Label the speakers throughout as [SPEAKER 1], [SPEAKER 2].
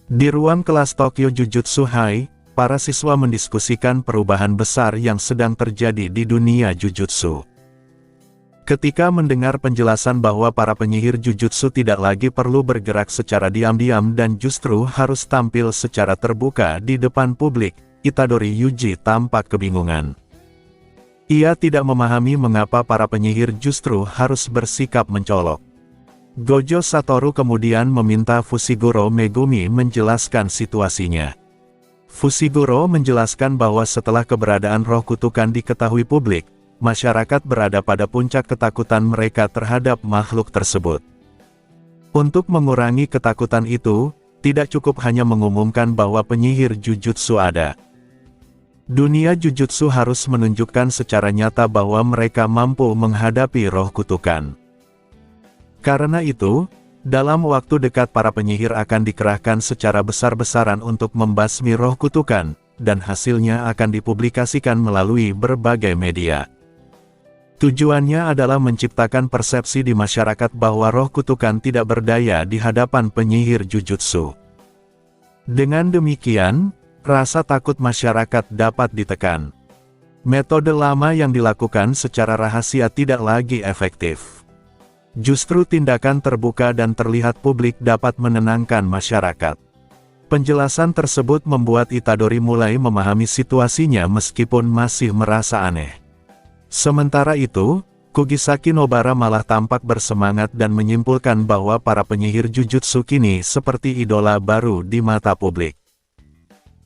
[SPEAKER 1] Di ruang kelas Tokyo Jujutsu High, para siswa mendiskusikan perubahan besar yang sedang terjadi di dunia Jujutsu. Ketika mendengar penjelasan bahwa para penyihir Jujutsu tidak lagi perlu bergerak secara diam-diam dan justru harus tampil secara terbuka di depan publik, Itadori Yuji tampak kebingungan. Ia tidak memahami mengapa para penyihir justru harus bersikap mencolok. Gojo Satoru kemudian meminta Fushiguro Megumi menjelaskan situasinya. Fushiguro menjelaskan bahwa setelah keberadaan roh kutukan diketahui publik, masyarakat berada pada puncak ketakutan mereka terhadap makhluk tersebut. Untuk mengurangi ketakutan itu, tidak cukup hanya mengumumkan bahwa penyihir Jujutsu ada. Dunia Jujutsu harus menunjukkan secara nyata bahwa mereka mampu menghadapi roh kutukan. Karena itu, dalam waktu dekat para penyihir akan dikerahkan secara besar-besaran untuk membasmi roh kutukan, dan hasilnya akan dipublikasikan melalui berbagai media. Tujuannya adalah menciptakan persepsi di masyarakat bahwa roh kutukan tidak berdaya di hadapan penyihir Jujutsu. Dengan demikian, rasa takut masyarakat dapat ditekan. Metode lama yang dilakukan secara rahasia tidak lagi efektif. Justru tindakan terbuka dan terlihat publik dapat menenangkan masyarakat. Penjelasan tersebut membuat Itadori mulai memahami situasinya meskipun masih merasa aneh. Sementara itu, Kugisaki Nobara malah tampak bersemangat dan menyimpulkan bahwa para penyihir Jujutsu kini seperti idola baru di mata publik.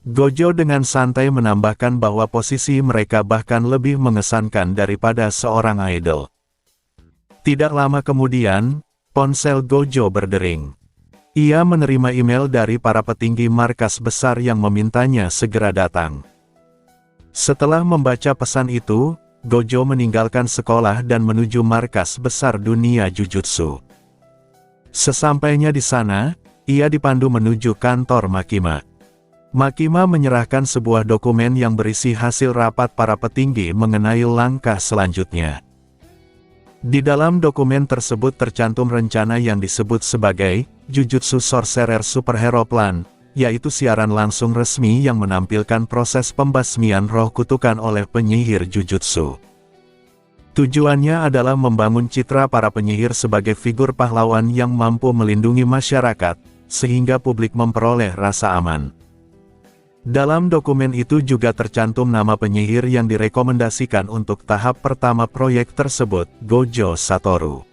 [SPEAKER 1] Gojo dengan santai menambahkan bahwa posisi mereka bahkan lebih mengesankan daripada seorang idol. Tidak lama kemudian, ponsel Gojo berdering. Ia menerima email dari para petinggi markas besar yang memintanya segera datang. Setelah membaca pesan itu, Gojo meninggalkan sekolah dan menuju markas besar dunia Jujutsu. Sesampainya di sana, ia dipandu menuju kantor Makima. Makima menyerahkan sebuah dokumen yang berisi hasil rapat para petinggi mengenai langkah selanjutnya. Di dalam dokumen tersebut tercantum rencana yang disebut sebagai Jujutsu Sorcerer Superhero Plan, yaitu siaran langsung resmi yang menampilkan proses pembasmian roh kutukan oleh penyihir Jujutsu. Tujuannya adalah membangun citra para penyihir sebagai figur pahlawan yang mampu melindungi masyarakat, sehingga publik memperoleh rasa aman. Dalam dokumen itu juga tercantum nama penyihir yang direkomendasikan untuk tahap pertama proyek tersebut, Gojo Satoru.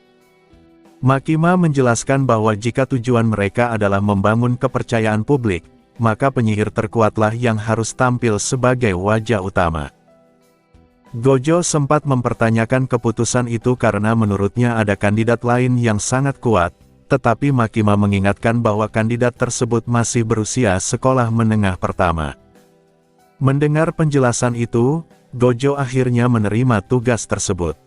[SPEAKER 1] Makima menjelaskan bahwa jika tujuan mereka adalah membangun kepercayaan publik, maka penyihir terkuatlah yang harus tampil sebagai wajah utama. Gojo sempat mempertanyakan keputusan itu karena menurutnya ada kandidat lain yang sangat kuat, tetapi Makima mengingatkan bahwa kandidat tersebut masih berusia sekolah menengah pertama. Mendengar penjelasan itu, Gojo akhirnya menerima tugas tersebut.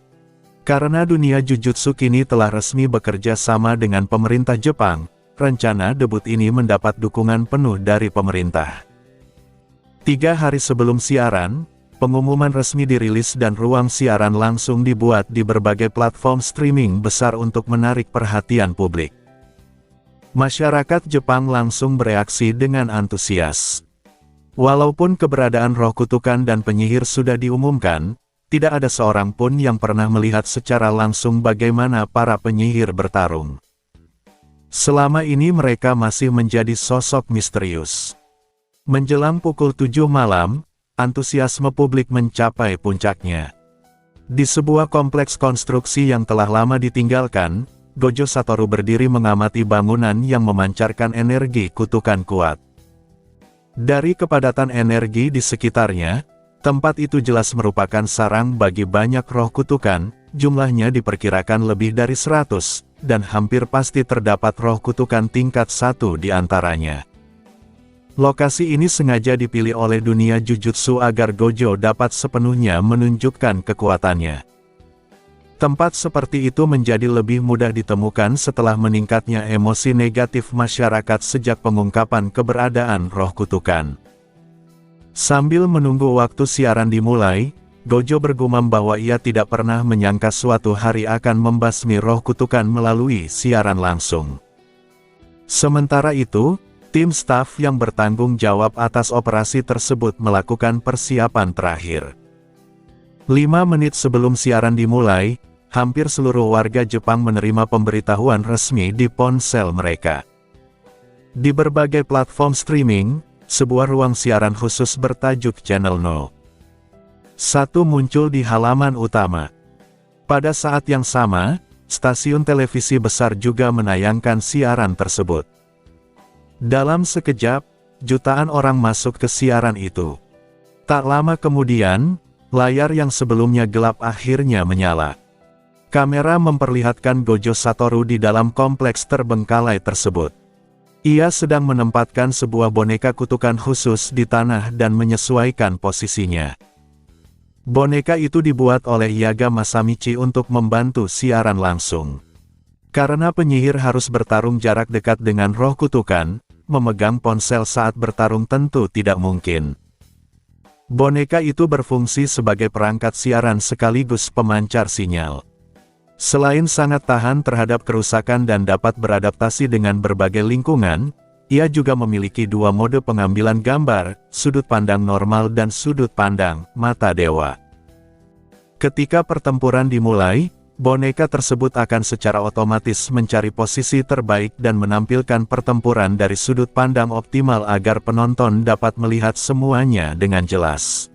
[SPEAKER 1] Karena dunia Jujutsu kini telah resmi bekerja sama dengan pemerintah Jepang, rencana debut ini mendapat dukungan penuh dari pemerintah. 3 hari sebelum siaran, pengumuman resmi dirilis dan ruang siaran langsung dibuat di berbagai platform streaming besar untuk menarik perhatian publik. Masyarakat Jepang langsung bereaksi dengan antusias. Walaupun keberadaan roh kutukan dan penyihir sudah diumumkan, tidak ada seorang pun yang pernah melihat secara langsung bagaimana para penyihir bertarung. Selama ini mereka masih menjadi sosok misterius. Menjelang pukul 7 malam, antusiasme publik mencapai puncaknya. Di sebuah kompleks konstruksi yang telah lama ditinggalkan, Gojo Satoru berdiri mengamati bangunan yang memancarkan energi kutukan kuat. Dari kepadatan energi di sekitarnya, tempat itu jelas merupakan sarang bagi banyak roh kutukan, jumlahnya diperkirakan lebih dari 100, dan hampir pasti terdapat roh kutukan tingkat 1 di antaranya. Lokasi ini sengaja dipilih oleh dunia Jujutsu agar Gojo dapat sepenuhnya menunjukkan kekuatannya. Tempat seperti itu menjadi lebih mudah ditemukan setelah meningkatnya emosi negatif masyarakat sejak pengungkapan keberadaan roh kutukan. Sambil menunggu waktu siaran dimulai, Gojo bergumam bahwa ia tidak pernah menyangka suatu hari akan membasmi roh kutukan melalui siaran langsung. Sementara itu, Tim staf yang bertanggung jawab atas operasi tersebut melakukan persiapan terakhir. 5 menit sebelum siaran dimulai, hampir seluruh warga Jepang menerima pemberitahuan resmi di ponsel mereka. Di berbagai platform streaming, sebuah ruang siaran khusus bertajuk Channel No. 1 muncul di halaman utama. Pada saat yang sama, stasiun televisi besar juga menayangkan siaran tersebut. Dalam sekejap, jutaan orang masuk ke siaran itu. Tak lama kemudian, layar yang sebelumnya gelap akhirnya menyala. Kamera memperlihatkan Gojo Satoru di dalam kompleks terbengkalai tersebut. Ia sedang menempatkan sebuah boneka kutukan khusus di tanah dan menyesuaikan posisinya. Boneka itu dibuat oleh Yaga Masamichi untuk membantu siaran langsung. Karena penyihir harus bertarung jarak dekat dengan roh kutukan, memegang ponsel saat bertarung tentu tidak mungkin. Boneka itu berfungsi sebagai perangkat siaran sekaligus pemancar sinyal. Selain sangat tahan terhadap kerusakan dan dapat beradaptasi dengan berbagai lingkungan, ia juga memiliki 2 mode pengambilan gambar, sudut pandang normal dan sudut pandang mata dewa. Ketika pertempuran dimulai, boneka tersebut akan secara otomatis mencari posisi terbaik dan menampilkan pertempuran dari sudut pandang optimal agar penonton dapat melihat semuanya dengan jelas.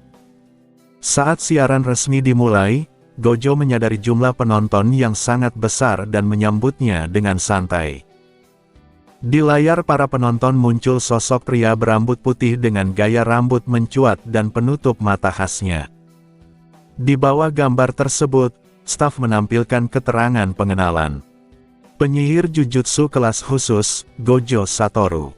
[SPEAKER 1] Saat siaran resmi dimulai, Gojo menyadari jumlah penonton yang sangat besar dan menyambutnya dengan santai. Di layar para penonton muncul sosok pria berambut putih dengan gaya rambut mencuat dan penutup mata khasnya. Di bawah gambar tersebut, staf menampilkan keterangan pengenalan. Penyihir Jujutsu kelas khusus, Gojo Satoru.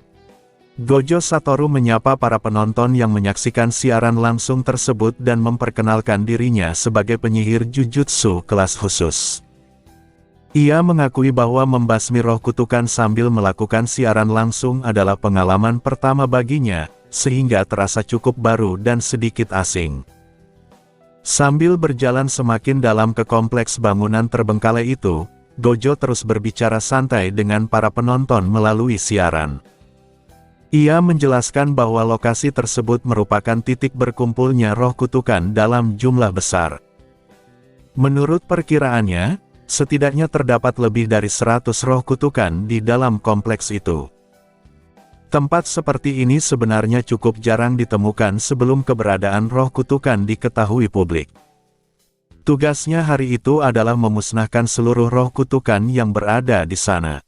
[SPEAKER 1] Gojo Satoru menyapa para penonton yang menyaksikan siaran langsung tersebut dan memperkenalkan dirinya sebagai penyihir Jujutsu kelas khusus. Ia mengakui bahwa membasmi roh kutukan sambil melakukan siaran langsung adalah pengalaman pertama baginya, sehingga terasa cukup baru dan sedikit asing. Sambil berjalan semakin dalam ke kompleks bangunan terbengkalai itu, Gojo terus berbicara santai dengan para penonton melalui siaran. Ia menjelaskan bahwa lokasi tersebut merupakan titik berkumpulnya roh kutukan dalam jumlah besar. Menurut perkiraannya, setidaknya terdapat lebih dari 100 roh kutukan di dalam kompleks itu. Tempat seperti ini sebenarnya cukup jarang ditemukan sebelum keberadaan roh kutukan diketahui publik. Tugasnya hari itu adalah memusnahkan seluruh roh kutukan yang berada di sana.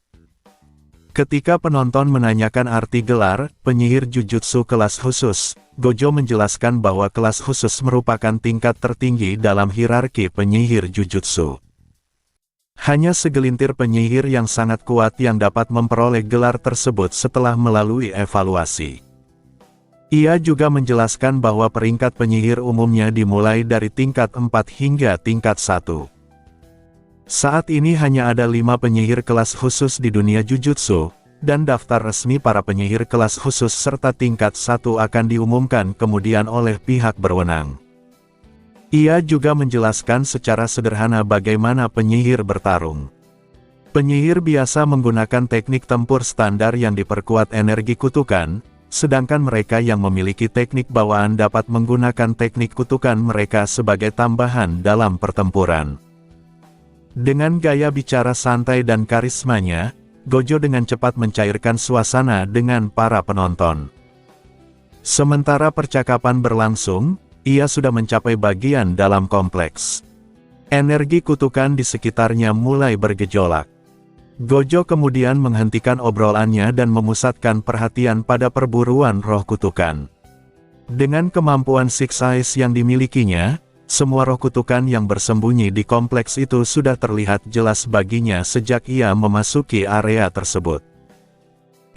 [SPEAKER 1] Ketika penonton menanyakan arti gelar, penyihir Jujutsu kelas khusus, Gojo menjelaskan bahwa kelas khusus merupakan tingkat tertinggi dalam hierarki penyihir Jujutsu. Hanya segelintir penyihir yang sangat kuat yang dapat memperoleh gelar tersebut setelah melalui evaluasi. Ia juga menjelaskan bahwa peringkat penyihir umumnya dimulai dari tingkat 4 hingga tingkat 1. Saat ini hanya ada 5 penyihir kelas khusus di dunia Jujutsu, dan daftar resmi para penyihir kelas khusus serta tingkat 1 akan diumumkan kemudian oleh pihak berwenang. Ia juga menjelaskan secara sederhana bagaimana penyihir bertarung. Penyihir biasa menggunakan teknik tempur standar yang diperkuat energi kutukan, sedangkan mereka yang memiliki teknik bawaan dapat menggunakan teknik kutukan mereka sebagai tambahan dalam pertempuran. Dengan gaya bicara santai dan karismanya, Gojo dengan cepat mencairkan suasana dengan para penonton. Sementara percakapan berlangsung, ia sudah mencapai bagian dalam kompleks. Energi kutukan di sekitarnya mulai bergejolak. Gojo kemudian menghentikan obrolannya dan memusatkan perhatian pada perburuan roh kutukan. Dengan kemampuan Six Eyes yang dimilikinya, semua roh kutukan yang bersembunyi di kompleks itu sudah terlihat jelas baginya sejak ia memasuki area tersebut.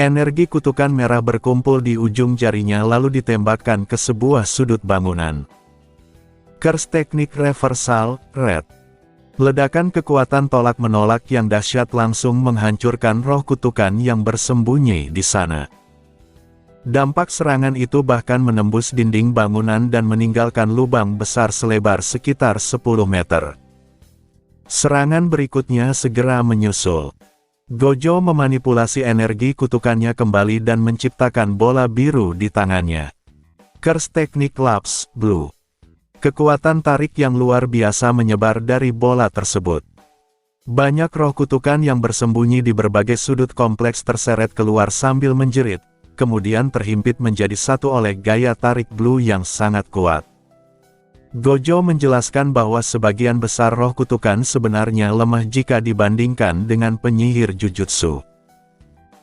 [SPEAKER 1] Energi kutukan merah berkumpul di ujung jarinya lalu ditembakkan ke sebuah sudut bangunan. Curse teknik reversal, red. Ledakan kekuatan tolak-menolak yang dahsyat langsung menghancurkan roh kutukan yang bersembunyi di sana. Dampak serangan itu bahkan menembus dinding bangunan dan meninggalkan lubang besar selebar sekitar 10 meter. Serangan berikutnya segera menyusul. Gojo memanipulasi energi kutukannya kembali dan menciptakan bola biru di tangannya. Curse Technique Lapse Blue. Kekuatan tarik yang luar biasa menyebar dari bola tersebut. Banyak roh kutukan yang bersembunyi di berbagai sudut kompleks terseret keluar sambil menjerit, kemudian terhimpit menjadi satu oleh gaya tarik blue yang sangat kuat. Gojo menjelaskan bahwa sebagian besar roh kutukan sebenarnya lemah jika dibandingkan dengan penyihir jujutsu.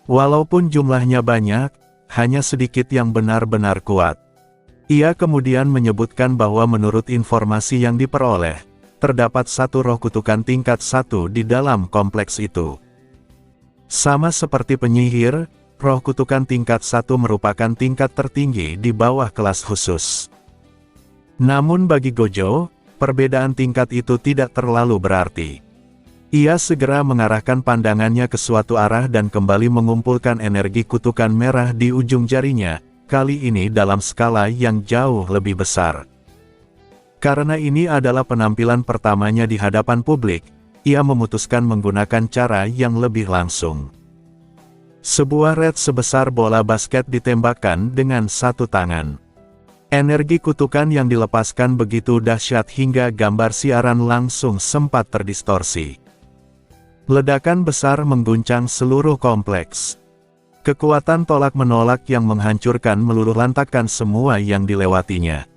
[SPEAKER 1] Walaupun jumlahnya banyak, hanya sedikit yang benar-benar kuat. Ia kemudian menyebutkan bahwa menurut informasi yang diperoleh, terdapat satu roh kutukan tingkat 1 di dalam kompleks itu. Sama seperti penyihir, roh kutukan tingkat 1 merupakan tingkat tertinggi di bawah kelas khusus. Namun bagi Gojo, perbedaan tingkat itu tidak terlalu berarti. Ia segera mengarahkan pandangannya ke suatu arah dan kembali mengumpulkan energi kutukan merah di ujung jarinya, kali ini dalam skala yang jauh lebih besar. Karena ini adalah penampilan pertamanya di hadapan publik, ia memutuskan menggunakan cara yang lebih langsung. Sebuah red sebesar bola basket ditembakkan dengan satu tangan. Energi kutukan yang dilepaskan begitu dahsyat hingga gambar siaran langsung sempat terdistorsi. Ledakan besar mengguncang seluruh kompleks. Kekuatan tolak-menolak yang menghancurkan meluluh lantakkan semua yang dilewatinya.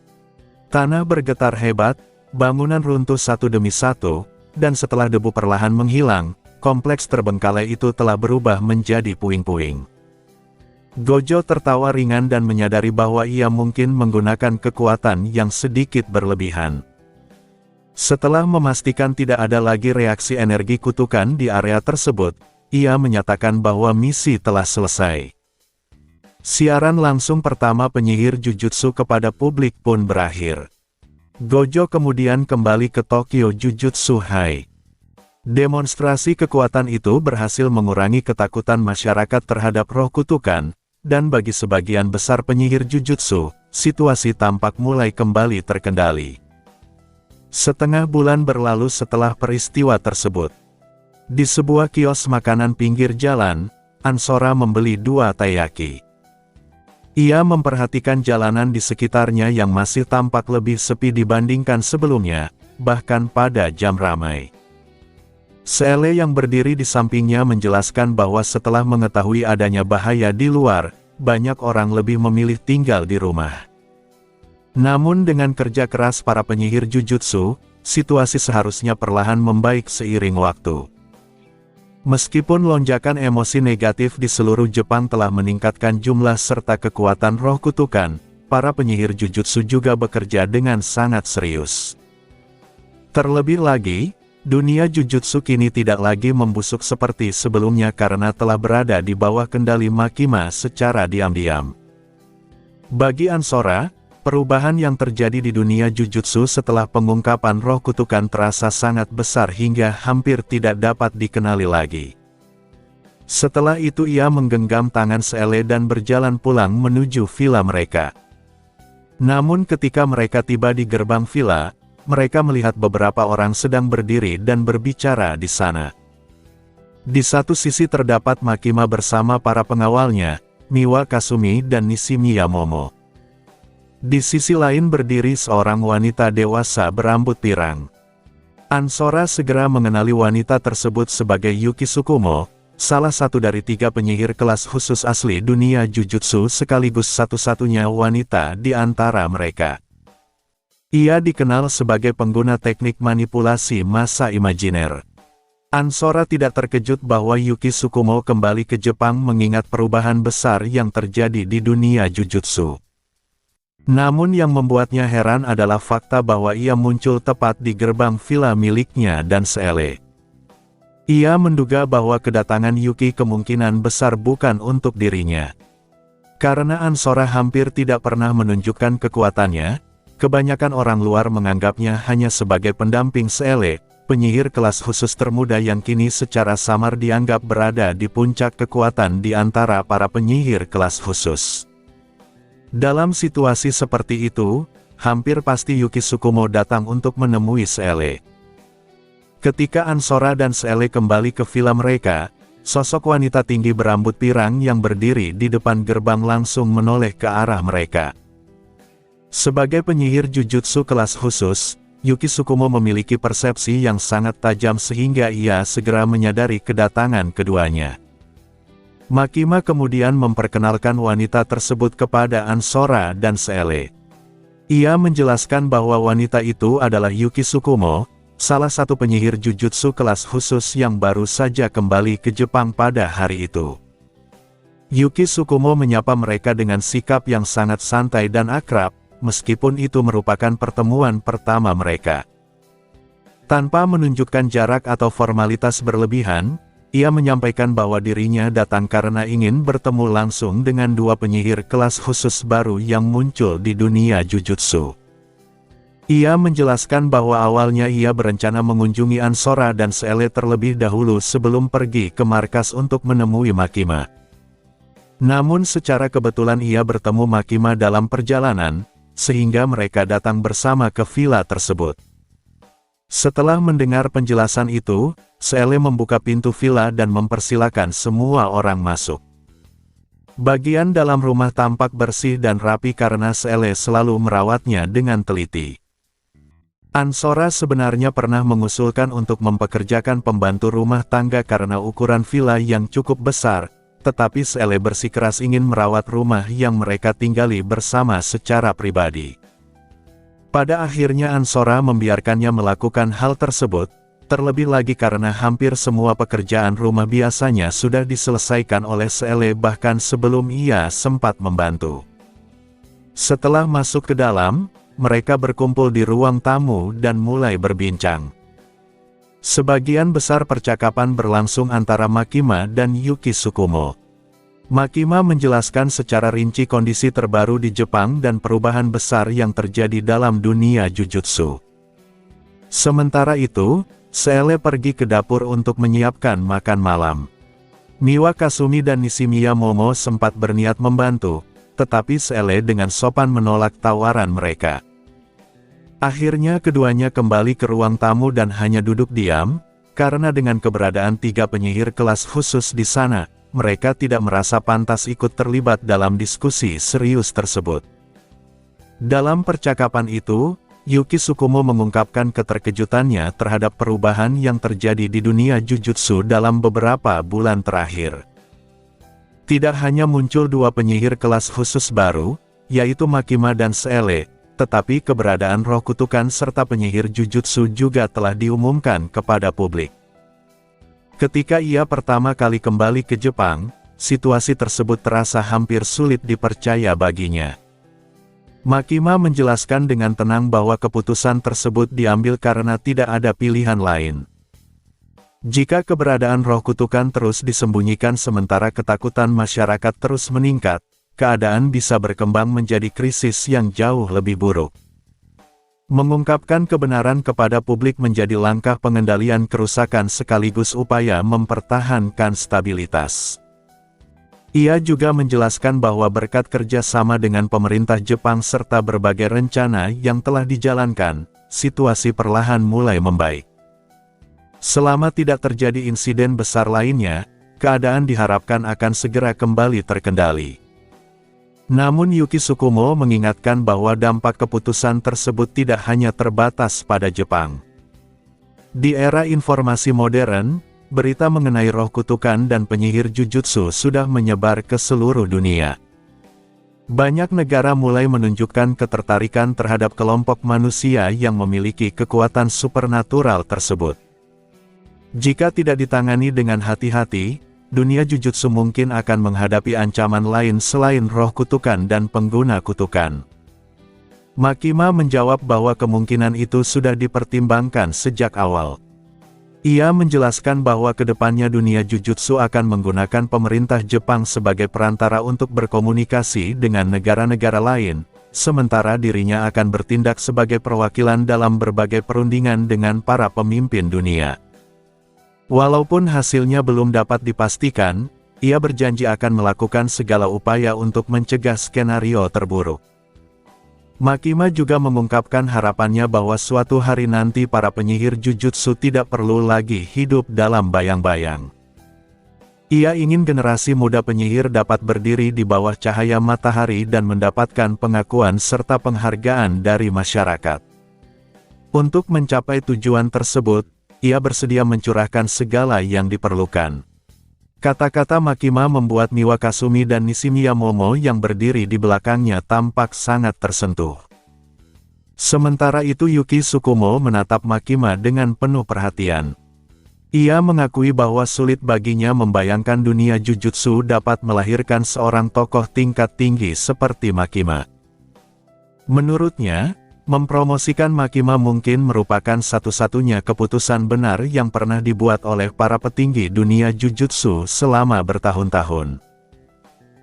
[SPEAKER 1] Tanah bergetar hebat, bangunan runtuh satu demi satu, dan setelah debu perlahan menghilang, kompleks terbengkalai itu telah berubah menjadi puing-puing. Gojo tertawa ringan dan menyadari bahwa ia mungkin menggunakan kekuatan yang sedikit berlebihan. Setelah memastikan tidak ada lagi reaksi energi kutukan di area tersebut, ia menyatakan bahwa misi telah selesai. Siaran langsung pertama penyihir jujutsu kepada publik pun berakhir. Gojo kemudian kembali ke Tokyo Jujutsu High. Demonstrasi kekuatan itu berhasil mengurangi ketakutan masyarakat terhadap roh kutukan, dan bagi sebagian besar penyihir jujutsu, situasi tampak mulai kembali terkendali. Setengah bulan berlalu setelah peristiwa tersebut. Di sebuah kios makanan pinggir jalan, Ansora membeli 2 taiyaki. Ia memperhatikan jalanan di sekitarnya yang masih tampak lebih sepi dibandingkan sebelumnya, bahkan pada jam ramai. Seele yang berdiri di sampingnya menjelaskan bahwa setelah mengetahui adanya bahaya di luar, banyak orang lebih memilih tinggal di rumah. Namun dengan kerja keras para penyihir jujutsu, situasi seharusnya perlahan membaik seiring waktu. Meskipun lonjakan emosi negatif di seluruh Jepang telah meningkatkan jumlah serta kekuatan roh kutukan, para penyihir jujutsu juga bekerja dengan sangat serius. Terlebih lagi, dunia jujutsu kini tidak lagi membusuk seperti sebelumnya karena telah berada di bawah kendali Makima secara diam-diam. Bagi Ansora, perubahan yang terjadi di dunia jujutsu setelah pengungkapan roh kutukan terasa sangat besar hingga hampir tidak dapat dikenali lagi. Setelah itu ia menggenggam tangan Seele dan berjalan pulang menuju villa mereka. Namun ketika mereka tiba di gerbang villa, mereka melihat beberapa orang sedang berdiri dan berbicara di sana. Di satu sisi terdapat Makima bersama para pengawalnya, Miwa Kasumi dan Nishi Miyamomo. Di sisi lain berdiri seorang wanita dewasa berambut pirang. Ansora segera mengenali wanita tersebut sebagai Yuki Tsukumo, salah satu dari 3 penyihir kelas khusus asli dunia jujutsu sekaligus satu-satunya wanita di antara mereka. Ia dikenal sebagai pengguna teknik manipulasi masa imajiner. Ansora tidak terkejut bahwa Yuki Tsukumo kembali ke Jepang mengingat perubahan besar yang terjadi di dunia jujutsu. Namun yang membuatnya heran adalah fakta bahwa ia muncul tepat di gerbang villa miliknya dan Seele. Ia menduga bahwa kedatangan Yuki kemungkinan besar bukan untuk dirinya. Karena Ansora hampir tidak pernah menunjukkan kekuatannya, kebanyakan orang luar menganggapnya hanya sebagai pendamping Seele, penyihir kelas khusus termuda yang kini secara samar dianggap berada di puncak kekuatan di antara para penyihir kelas khusus. Dalam situasi seperti itu, hampir pasti Yuki Tsukumo datang untuk menemui Seele. Ketika Ansora dan Seele kembali ke villa mereka, sosok wanita tinggi berambut pirang yang berdiri di depan gerbang langsung menoleh ke arah mereka. Sebagai penyihir jujutsu kelas khusus, Yuki Tsukumo memiliki persepsi yang sangat tajam sehingga ia segera menyadari kedatangan keduanya. Makima kemudian memperkenalkan wanita tersebut kepada Ansora dan Seele. Ia menjelaskan bahwa wanita itu adalah Yuki Tsukumo, salah satu penyihir jujutsu kelas khusus yang baru saja kembali ke Jepang pada hari itu. Yuki Tsukumo menyapa mereka dengan sikap yang sangat santai dan akrab, meskipun itu merupakan pertemuan pertama mereka. Tanpa menunjukkan jarak atau formalitas berlebihan, ia menyampaikan bahwa dirinya datang karena ingin bertemu langsung dengan dua penyihir kelas khusus baru yang muncul di dunia jujutsu. Ia menjelaskan bahwa awalnya ia berencana mengunjungi Ansora dan Seele terlebih dahulu sebelum pergi ke markas untuk menemui Makima. Namun secara kebetulan ia bertemu Makima dalam perjalanan, sehingga mereka datang bersama ke villa tersebut. Setelah mendengar penjelasan itu, Seele membuka pintu villa dan mempersilakan semua orang masuk. Bagian dalam rumah tampak bersih dan rapi karena Seele selalu merawatnya dengan teliti. Ansora sebenarnya pernah mengusulkan untuk mempekerjakan pembantu rumah tangga karena ukuran villa yang cukup besar, tetapi Seele bersikeras ingin merawat rumah yang mereka tinggali bersama secara pribadi. Pada akhirnya Ansora membiarkannya melakukan hal tersebut, terlebih lagi karena hampir semua pekerjaan rumah biasanya sudah diselesaikan oleh Seele bahkan sebelum ia sempat membantu. Setelah masuk ke dalam, mereka berkumpul di ruang tamu dan mulai berbincang. Sebagian besar percakapan berlangsung antara Makima dan Yuki Tsukumo. Makima menjelaskan secara rinci kondisi terbaru di Jepang dan perubahan besar yang terjadi dalam dunia jujutsu. Sementara itu, Seele pergi ke dapur untuk menyiapkan makan malam. Miwa Kasumi dan Nishimiya Momo sempat berniat membantu, tetapi Seele dengan sopan menolak tawaran mereka. Akhirnya keduanya kembali ke ruang tamu dan hanya duduk diam, karena dengan keberadaan tiga penyihir kelas khusus di sana, mereka tidak merasa pantas ikut terlibat dalam diskusi serius tersebut. Dalam percakapan itu, Yuki Tsukumo mengungkapkan keterkejutannya terhadap perubahan yang terjadi di dunia jujutsu dalam beberapa bulan terakhir. Tidak hanya muncul dua penyihir kelas khusus baru, yaitu Makima dan Seele, tetapi keberadaan roh kutukan serta penyihir jujutsu juga telah diumumkan kepada publik. Ketika ia pertama kali kembali ke Jepang, situasi tersebut terasa hampir sulit dipercaya baginya. Makima menjelaskan dengan tenang bahwa keputusan tersebut diambil karena tidak ada pilihan lain. Jika keberadaan roh kutukan terus disembunyikan sementara ketakutan masyarakat terus meningkat, keadaan bisa berkembang menjadi krisis yang jauh lebih buruk. Mengungkapkan kebenaran kepada publik menjadi langkah pengendalian kerusakan sekaligus upaya mempertahankan stabilitas. Ia juga menjelaskan bahwa berkat kerjasama dengan pemerintah Jepang serta berbagai rencana yang telah dijalankan, situasi perlahan mulai membaik. Selama tidak terjadi insiden besar lainnya, keadaan diharapkan akan segera kembali terkendali. Namun Yuki Tsukumo mengingatkan bahwa dampak keputusan tersebut tidak hanya terbatas pada Jepang. Di era informasi modern, berita mengenai roh kutukan dan penyihir jujutsu sudah menyebar ke seluruh dunia. Banyak negara mulai menunjukkan ketertarikan terhadap kelompok manusia yang memiliki kekuatan supernatural tersebut. Jika tidak ditangani dengan hati-hati, dunia jujutsu mungkin akan menghadapi ancaman lain selain roh kutukan dan pengguna kutukan. Makima menjawab bahwa kemungkinan itu sudah dipertimbangkan sejak awal. Ia menjelaskan bahwa kedepannya dunia jujutsu akan menggunakan pemerintah Jepang sebagai perantara untuk berkomunikasi dengan negara-negara lain, sementara dirinya akan bertindak sebagai perwakilan dalam berbagai perundingan dengan para pemimpin dunia. Walaupun hasilnya belum dapat dipastikan, ia berjanji akan melakukan segala upaya untuk mencegah skenario terburuk. Makima juga mengungkapkan harapannya bahwa suatu hari nanti para penyihir jujutsu tidak perlu lagi hidup dalam bayang-bayang. Ia ingin generasi muda penyihir dapat berdiri di bawah cahaya matahari dan mendapatkan pengakuan serta penghargaan dari masyarakat. Untuk mencapai tujuan tersebut, ia bersedia mencurahkan segala yang diperlukan. Kata-kata Makima membuat Miwa Kasumi dan Nishimiya Momo yang berdiri di belakangnya tampak sangat tersentuh. Sementara itu Yuki Tsukumo menatap Makima dengan penuh perhatian. Ia mengakui bahwa sulit baginya membayangkan dunia Jujutsu dapat melahirkan seorang tokoh tingkat tinggi seperti Makima. Menurutnya, mempromosikan Makima mungkin merupakan satu-satunya keputusan benar yang pernah dibuat oleh para petinggi dunia Jujutsu selama bertahun-tahun.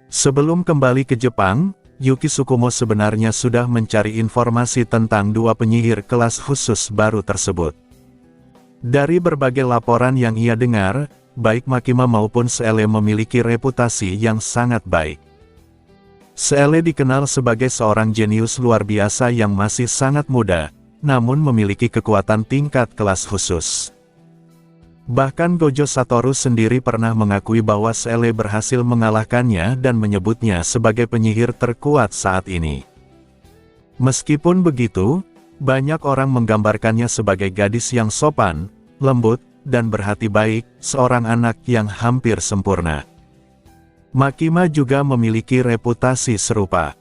[SPEAKER 1] Sebelum kembali ke Jepang, Yuki Tsukumo sebenarnya sudah mencari informasi tentang dua penyihir kelas khusus baru tersebut. Dari berbagai laporan yang ia dengar, baik Makima maupun Seele memiliki reputasi yang sangat baik. Seele dikenal sebagai seorang jenius luar biasa yang masih sangat muda, namun memiliki kekuatan tingkat kelas khusus. Bahkan Gojo Satoru sendiri pernah mengakui bahwa Seele berhasil mengalahkannya dan menyebutnya sebagai penyihir terkuat saat ini. Meskipun begitu, banyak orang menggambarkannya sebagai gadis yang sopan, lembut, dan berhati baik, seorang anak yang hampir sempurna. Makima juga memiliki reputasi serupa.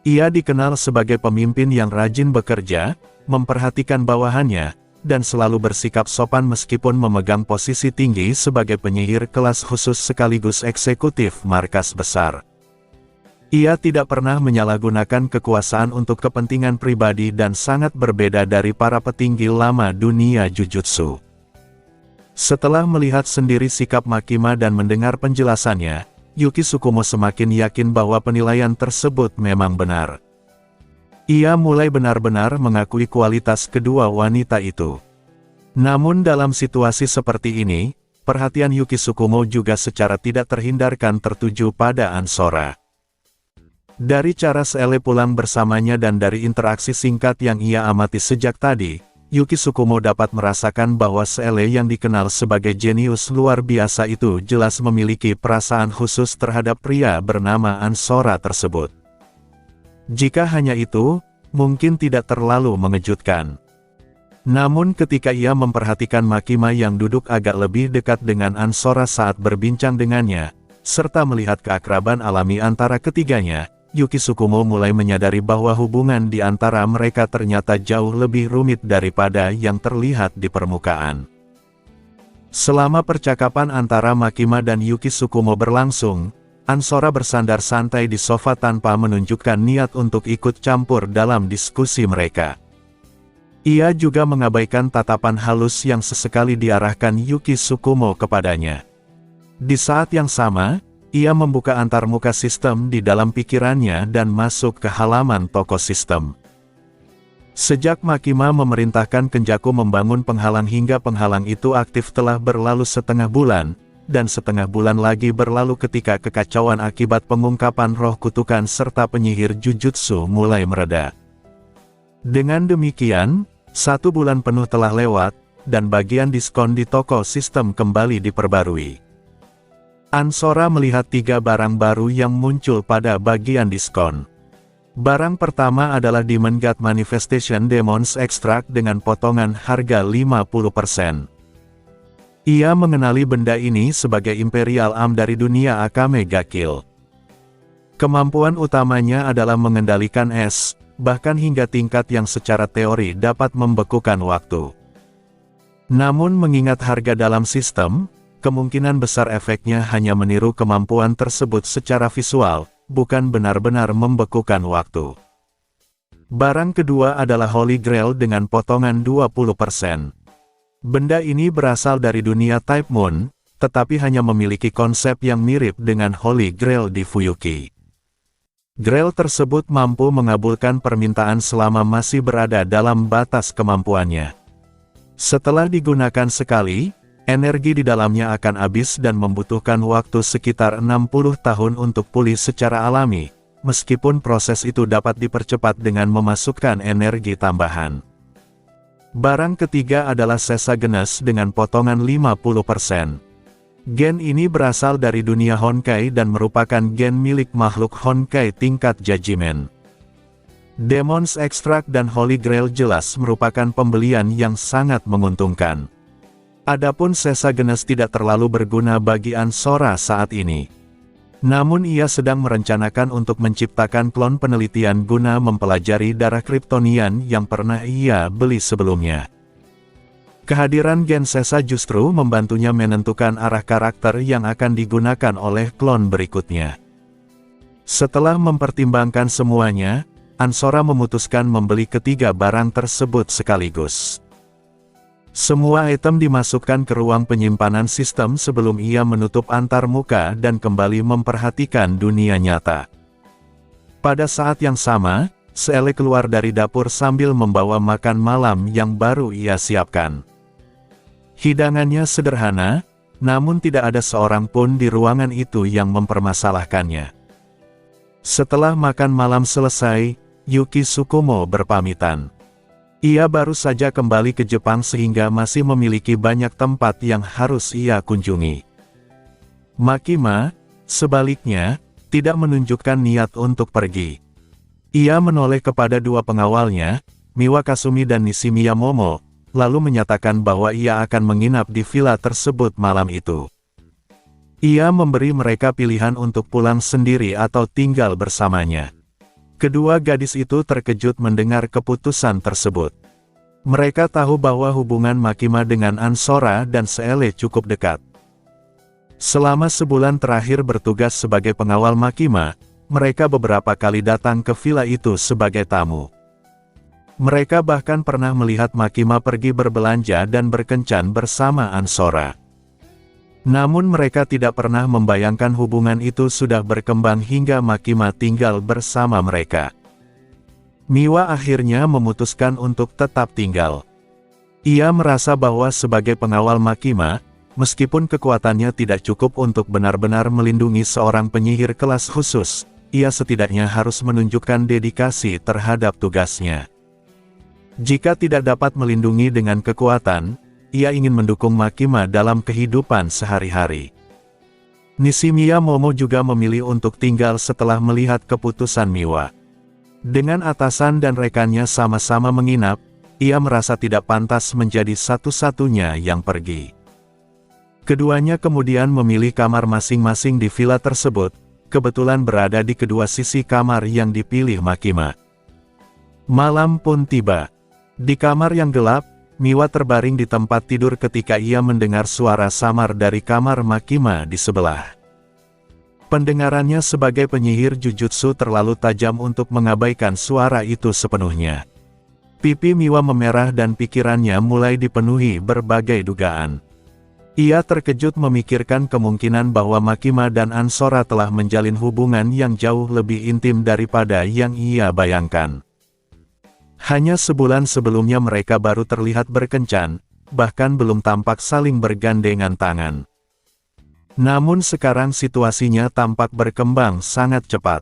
[SPEAKER 1] Ia dikenal sebagai pemimpin yang rajin bekerja, memperhatikan bawahannya, dan selalu bersikap sopan meskipun memegang posisi tinggi sebagai penyihir kelas khusus sekaligus eksekutif markas besar. Ia tidak pernah menyalahgunakan kekuasaan untuk kepentingan pribadi dan sangat berbeda dari para petinggi lama dunia Jujutsu. Setelah melihat sendiri sikap Makima dan mendengar penjelasannya, Yuki Tsukumo semakin yakin bahwa penilaian tersebut memang benar. Ia mulai benar-benar mengakui kualitas kedua wanita itu. Namun dalam situasi seperti ini, perhatian Yuki Tsukumo juga secara tidak terhindarkan tertuju pada Ansora. Dari cara Seele pulang bersamanya dan dari interaksi singkat yang ia amati sejak tadi, Yuki Tsukumo dapat merasakan bahwa Seele yang dikenal sebagai jenius luar biasa itu jelas memiliki perasaan khusus terhadap pria bernama Ansora tersebut. Jika hanya itu, mungkin tidak terlalu mengejutkan. Namun ketika ia memperhatikan Makima yang duduk agak lebih dekat dengan Ansora saat berbincang dengannya, serta melihat keakraban alami antara ketiganya, Yuki Tsukumo mulai menyadari bahwa hubungan di antara mereka ternyata jauh lebih rumit daripada yang terlihat di permukaan. Selama percakapan antara Makima dan Yuki Tsukumo berlangsung, Ansora bersandar santai di sofa tanpa menunjukkan niat untuk ikut campur dalam diskusi mereka. Ia juga mengabaikan tatapan halus yang sesekali diarahkan Yuki Tsukumo kepadanya. Di saat yang sama, ia membuka antarmuka sistem di dalam pikirannya dan masuk ke halaman toko sistem. Sejak Makima memerintahkan Kenjaku membangun penghalang hingga penghalang itu aktif telah berlalu setengah bulan, dan setengah bulan lagi berlalu ketika kekacauan akibat pengungkapan roh kutukan serta penyihir Jujutsu mulai mereda. Dengan demikian, 1 bulan penuh telah lewat, dan bagian diskon di toko sistem kembali diperbarui. Ansora melihat 3 barang baru yang muncul pada bagian diskon. Barang pertama adalah Demon God Manifestation Demons Extract dengan potongan harga 50%. Ia mengenali benda ini sebagai Imperial Arm dari dunia Akame ga Kill. Kemampuan utamanya adalah mengendalikan es, bahkan hingga tingkat yang secara teori dapat membekukan waktu. Namun mengingat harga dalam sistem, kemungkinan besar efeknya hanya meniru kemampuan tersebut secara visual, bukan benar-benar membekukan waktu. Barang kedua adalah Holy Grail dengan potongan 20%. Benda ini berasal dari dunia Type Moon, tetapi hanya memiliki konsep yang mirip dengan Holy Grail di Fuyuki. Grail tersebut mampu mengabulkan permintaan selama masih berada dalam batas kemampuannya. Setelah digunakan sekali, energi di dalamnya akan habis dan membutuhkan waktu sekitar 60 tahun untuk pulih secara alami, meskipun proses itu dapat dipercepat dengan memasukkan energi tambahan. Barang ketiga adalah Sesa Genes dengan potongan 50%. Gen ini berasal dari dunia Honkai dan merupakan gen milik makhluk Honkai tingkat judgment. Demon's Extract dan Holy Grail jelas merupakan pembelian yang sangat menguntungkan. Adapun Sesagenes tidak terlalu berguna bagi Ansora saat ini. Namun ia sedang merencanakan untuk menciptakan klon penelitian guna mempelajari darah Kryptonian yang pernah ia beli sebelumnya. Kehadiran gen Sesa justru membantunya menentukan arah karakter yang akan digunakan oleh klon berikutnya. Setelah mempertimbangkan semuanya, Ansora memutuskan membeli ketiga barang tersebut sekaligus. Semua item dimasukkan ke ruang penyimpanan sistem sebelum ia menutup antarmuka dan kembali memperhatikan dunia nyata. Pada saat yang sama, Seele keluar dari dapur sambil membawa makan malam yang baru ia siapkan. Hidangannya sederhana, namun tidak ada seorang pun di ruangan itu yang mempermasalahkannya. Setelah makan malam selesai, Yuki Tsukumo berpamitan. Ia baru saja kembali ke Jepang sehingga masih memiliki banyak tempat yang harus ia kunjungi. Makima, sebaliknya, tidak menunjukkan niat untuk pergi. Ia menoleh kepada dua pengawalnya, Miwa Kasumi dan Nishimiya Momo, lalu menyatakan bahwa ia akan menginap di villa tersebut malam itu. Ia memberi mereka pilihan untuk pulang sendiri atau tinggal bersamanya. Kedua gadis itu terkejut mendengar keputusan tersebut. Mereka tahu bahwa hubungan Makima dengan Ansora dan Seele cukup dekat. Selama sebulan terakhir bertugas sebagai pengawal Makima, mereka beberapa kali datang ke villa itu sebagai tamu. Mereka bahkan pernah melihat Makima pergi berbelanja dan berkencan bersama Ansora. Namun mereka tidak pernah membayangkan hubungan itu sudah berkembang hingga Makima tinggal bersama mereka. Miwa akhirnya memutuskan untuk tetap tinggal. Ia merasa bahwa sebagai pengawal Makima, meskipun kekuatannya tidak cukup untuk benar-benar melindungi seorang penyihir kelas khusus, ia setidaknya harus menunjukkan dedikasi terhadap tugasnya. Jika tidak dapat melindungi dengan kekuatan, ia ingin mendukung Makima dalam kehidupan sehari-hari. Nishimiya Momo juga memilih untuk tinggal setelah melihat keputusan Miwa. Dengan atasan dan rekannya sama-sama menginap, ia merasa tidak pantas menjadi satu-satunya yang pergi. Keduanya kemudian memilih kamar masing-masing di villa tersebut, kebetulan berada di kedua sisi kamar yang dipilih Makima. Malam pun tiba. Di kamar yang gelap, Miwa terbaring di tempat tidur ketika ia mendengar suara samar dari kamar Makima di sebelah. Pendengarannya sebagai penyihir jujutsu terlalu tajam untuk mengabaikan suara itu sepenuhnya. Pipi Miwa memerah dan pikirannya mulai dipenuhi berbagai dugaan. Ia terkejut memikirkan kemungkinan bahwa Makima dan Ansora telah menjalin hubungan yang jauh lebih intim daripada yang ia bayangkan. Hanya sebulan sebelumnya mereka baru terlihat berkencan, bahkan belum tampak saling bergandengan tangan. Namun sekarang situasinya tampak berkembang sangat cepat.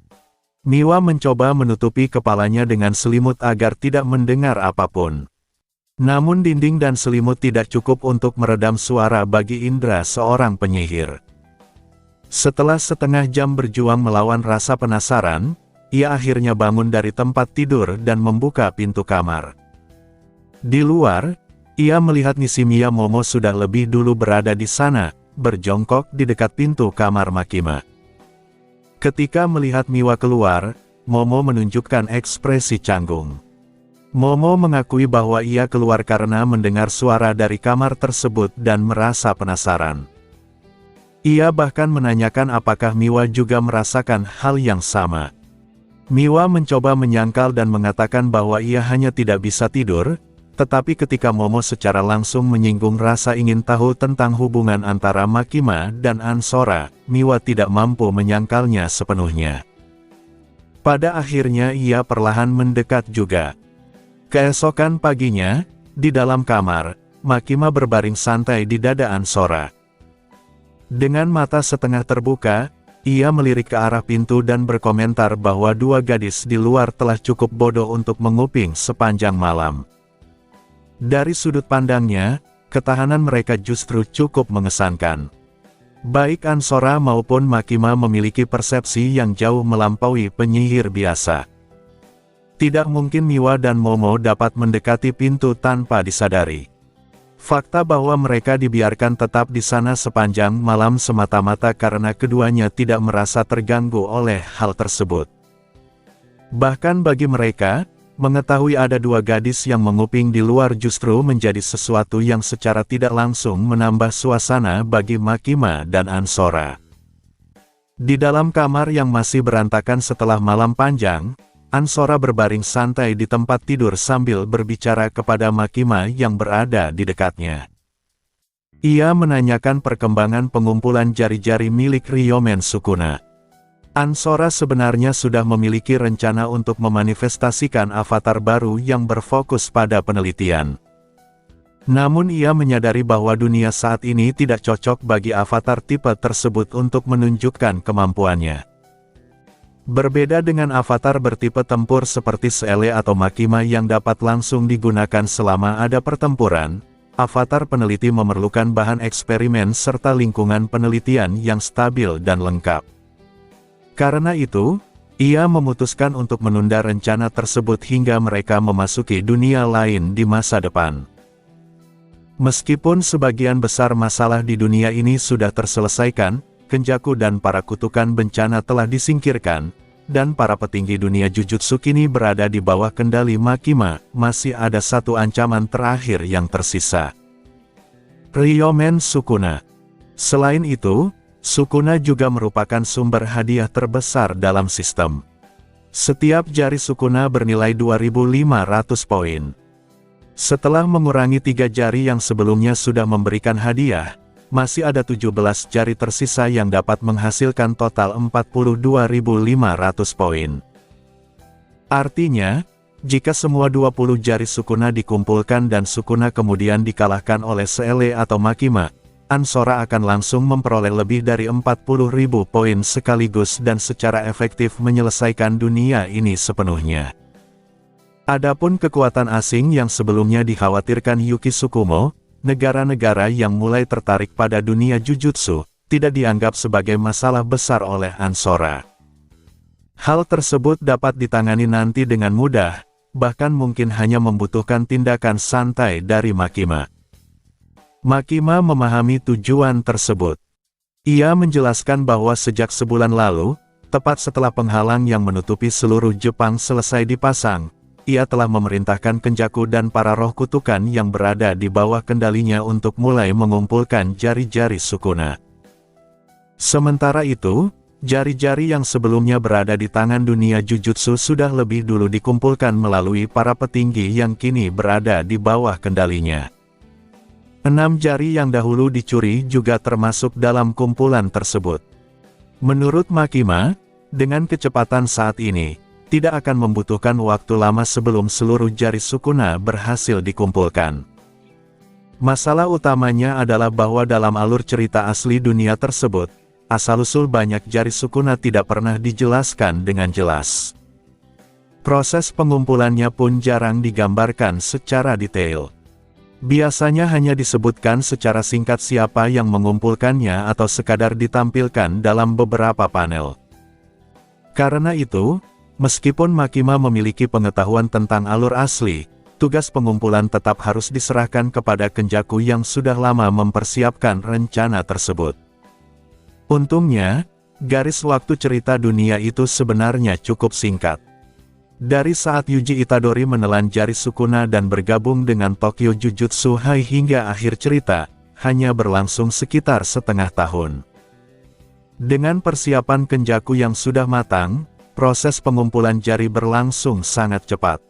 [SPEAKER 1] Miwa mencoba menutupi kepalanya dengan selimut agar tidak mendengar apapun. Namun dinding dan selimut tidak cukup untuk meredam suara bagi indera seorang penyihir. Setelah setengah jam berjuang melawan rasa penasaran, ia akhirnya bangun dari tempat tidur dan membuka pintu kamar. Di luar, ia melihat Nishimiya Momo sudah lebih dulu berada di sana, berjongkok di dekat pintu kamar Makima. Ketika melihat Miwa keluar, Momo menunjukkan ekspresi canggung. Momo mengakui bahwa ia keluar karena mendengar suara dari kamar tersebut dan merasa penasaran. Ia bahkan menanyakan apakah Miwa juga merasakan hal yang sama. Miwa mencoba menyangkal dan mengatakan bahwa ia hanya tidak bisa tidur, tetapi ketika Momo secara langsung menyinggung rasa ingin tahu tentang hubungan antara Makima dan Ansora, Miwa tidak mampu menyangkalnya sepenuhnya. Pada akhirnya ia perlahan mendekat juga. Keesokan paginya, di dalam kamar, Makima berbaring santai di dada Ansora. Dengan mata setengah terbuka, ia melirik ke arah pintu dan berkomentar bahwa dua gadis di luar telah cukup bodoh untuk menguping sepanjang malam. Dari sudut pandangnya, ketahanan mereka justru cukup mengesankan. Baik Ansora maupun Makima memiliki persepsi yang jauh melampaui penyihir biasa. Tidak mungkin Miwa dan Momo dapat mendekati pintu tanpa disadari. Fakta bahwa mereka dibiarkan tetap di sana sepanjang malam semata-mata karena keduanya tidak merasa terganggu oleh hal tersebut. Bahkan bagi mereka, mengetahui ada dua gadis yang menguping di luar justru menjadi sesuatu yang secara tidak langsung menambah suasana bagi Makima dan Ansora. Di dalam kamar yang masih berantakan setelah malam panjang, Ansora berbaring santai di tempat tidur sambil berbicara kepada Makima yang berada di dekatnya. Ia menanyakan perkembangan pengumpulan jari-jari milik Ryomen Sukuna. Ansora sebenarnya sudah memiliki rencana untuk memanifestasikan avatar baru yang berfokus pada penelitian. Namun ia menyadari bahwa dunia saat ini tidak cocok bagi avatar tipe tersebut untuk menunjukkan kemampuannya. Berbeda dengan avatar bertipe tempur seperti Seele atau Makima yang dapat langsung digunakan selama ada pertempuran, avatar peneliti memerlukan bahan eksperimen serta lingkungan penelitian yang stabil dan lengkap. Karena itu, ia memutuskan untuk menunda rencana tersebut hingga mereka memasuki dunia lain di masa depan. Meskipun sebagian besar masalah di dunia ini sudah terselesaikan, Kenjaku dan para kutukan bencana telah disingkirkan, dan para petinggi dunia Jujutsu kini berada di bawah kendali Makima, masih ada satu ancaman terakhir yang tersisa. Ryomen Sukuna. Selain itu, Sukuna juga merupakan sumber hadiah terbesar dalam sistem. Setiap jari Sukuna bernilai 2.500 poin. Setelah mengurangi 3 jari yang sebelumnya sudah memberikan hadiah, masih ada 17 jari tersisa yang dapat menghasilkan total 42.500 poin. Artinya, jika semua 20 jari Sukuna dikumpulkan dan Sukuna kemudian dikalahkan oleh Seele atau Makima, Ansora akan langsung memperoleh lebih dari 40.000 poin sekaligus dan secara efektif menyelesaikan dunia ini sepenuhnya. Adapun kekuatan asing yang sebelumnya dikhawatirkan Yuki Tsukumo, negara-negara yang mulai tertarik pada dunia Jujutsu, tidak dianggap sebagai masalah besar oleh Ansora. Hal tersebut dapat ditangani nanti dengan mudah, bahkan mungkin hanya membutuhkan tindakan santai dari Makima. Makima memahami tujuan tersebut. Ia menjelaskan bahwa sejak sebulan lalu, tepat setelah penghalang yang menutupi seluruh Jepang selesai dipasang, ia telah memerintahkan Kenjaku dan para roh kutukan yang berada di bawah kendalinya untuk mulai mengumpulkan jari-jari Sukuna. Sementara itu, jari-jari yang sebelumnya berada di tangan dunia Jujutsu sudah lebih dulu dikumpulkan melalui para petinggi yang kini berada di bawah kendalinya. 6 jari yang dahulu dicuri juga termasuk dalam kumpulan tersebut. Menurut Makima, dengan kecepatan saat ini, tidak akan membutuhkan waktu lama sebelum seluruh jari Sukuna berhasil dikumpulkan. Masalah utamanya adalah bahwa dalam alur cerita asli dunia tersebut, asal-usul banyak jari Sukuna tidak pernah dijelaskan dengan jelas. Proses pengumpulannya pun jarang digambarkan secara detail. Biasanya hanya disebutkan secara singkat siapa yang mengumpulkannya atau sekadar ditampilkan dalam beberapa panel. Karena itu, meskipun Makima memiliki pengetahuan tentang alur asli, tugas pengumpulan tetap harus diserahkan kepada Kenjaku yang sudah lama mempersiapkan rencana tersebut. Untungnya, garis waktu cerita dunia itu sebenarnya cukup singkat. Dari saat Yuji Itadori menelan jari Sukuna dan bergabung dengan Tokyo Jujutsu High hingga akhir cerita, hanya berlangsung sekitar setengah tahun. Dengan persiapan Kenjaku yang sudah matang, proses pengumpulan jari berlangsung sangat cepat.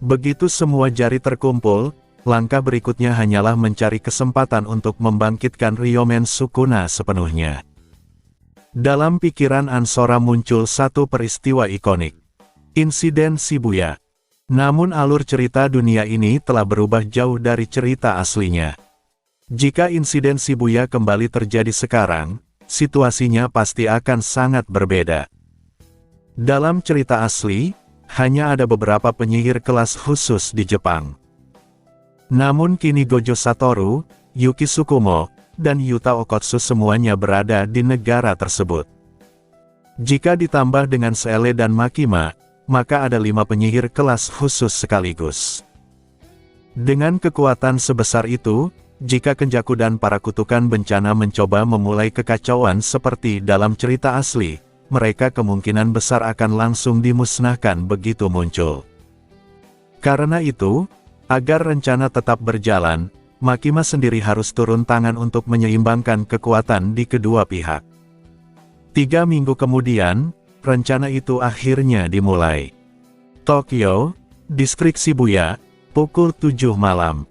[SPEAKER 1] Begitu semua jari terkumpul, langkah berikutnya hanyalah mencari kesempatan untuk membangkitkan Ryomen Sukuna sepenuhnya. Dalam pikiran Ansora muncul satu peristiwa ikonik. Insiden Shibuya. Namun alur cerita dunia ini telah berubah jauh dari cerita aslinya. Jika insiden Shibuya kembali terjadi sekarang, situasinya pasti akan sangat berbeda. Dalam cerita asli, hanya ada beberapa penyihir kelas khusus di Jepang. Namun kini Gojo Satoru, Yuki Tsukumo, dan Yuta Okkotsu semuanya berada di negara tersebut. Jika ditambah dengan Seele dan Makima, maka ada 5 penyihir kelas khusus sekaligus. Dengan kekuatan sebesar itu, jika Kenjaku dan para kutukan bencana mencoba memulai kekacauan seperti dalam cerita asli, mereka kemungkinan besar akan langsung dimusnahkan begitu muncul. Karena itu, agar rencana tetap berjalan, Makima sendiri harus turun tangan untuk menyeimbangkan kekuatan di kedua pihak. 3 minggu kemudian, rencana itu akhirnya dimulai. Tokyo, Distrik Shibuya, pukul 7 malam.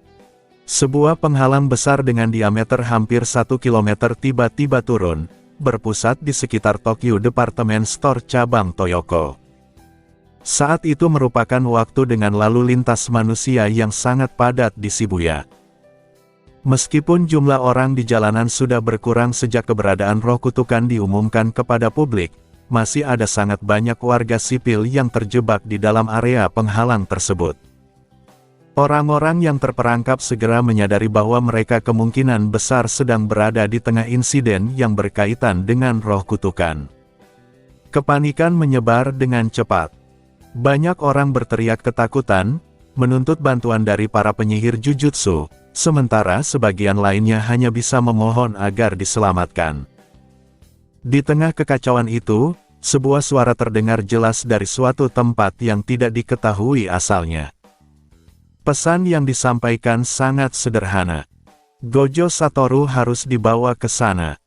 [SPEAKER 1] Sebuah penghalang besar dengan diameter hampir 1 km tiba-tiba turun, berpusat di sekitar Tokyo Department Store cabang Toyoko. Saat itu merupakan waktu dengan lalu lintas manusia yang sangat padat di Shibuya. Meskipun jumlah orang di jalanan sudah berkurang sejak keberadaan roh kutukan diumumkan kepada publik, masih ada sangat banyak warga sipil yang terjebak di dalam area penghalang tersebut. Orang-orang yang terperangkap segera menyadari bahwa mereka kemungkinan besar sedang berada di tengah insiden yang berkaitan dengan roh kutukan. Kepanikan menyebar dengan cepat. Banyak orang berteriak ketakutan, menuntut bantuan dari para penyihir Jujutsu, sementara sebagian lainnya hanya bisa memohon agar diselamatkan. Di tengah kekacauan itu, sebuah suara terdengar jelas dari suatu tempat yang tidak diketahui asalnya. Pesan yang disampaikan sangat sederhana. Gojo Satoru harus dibawa ke sana.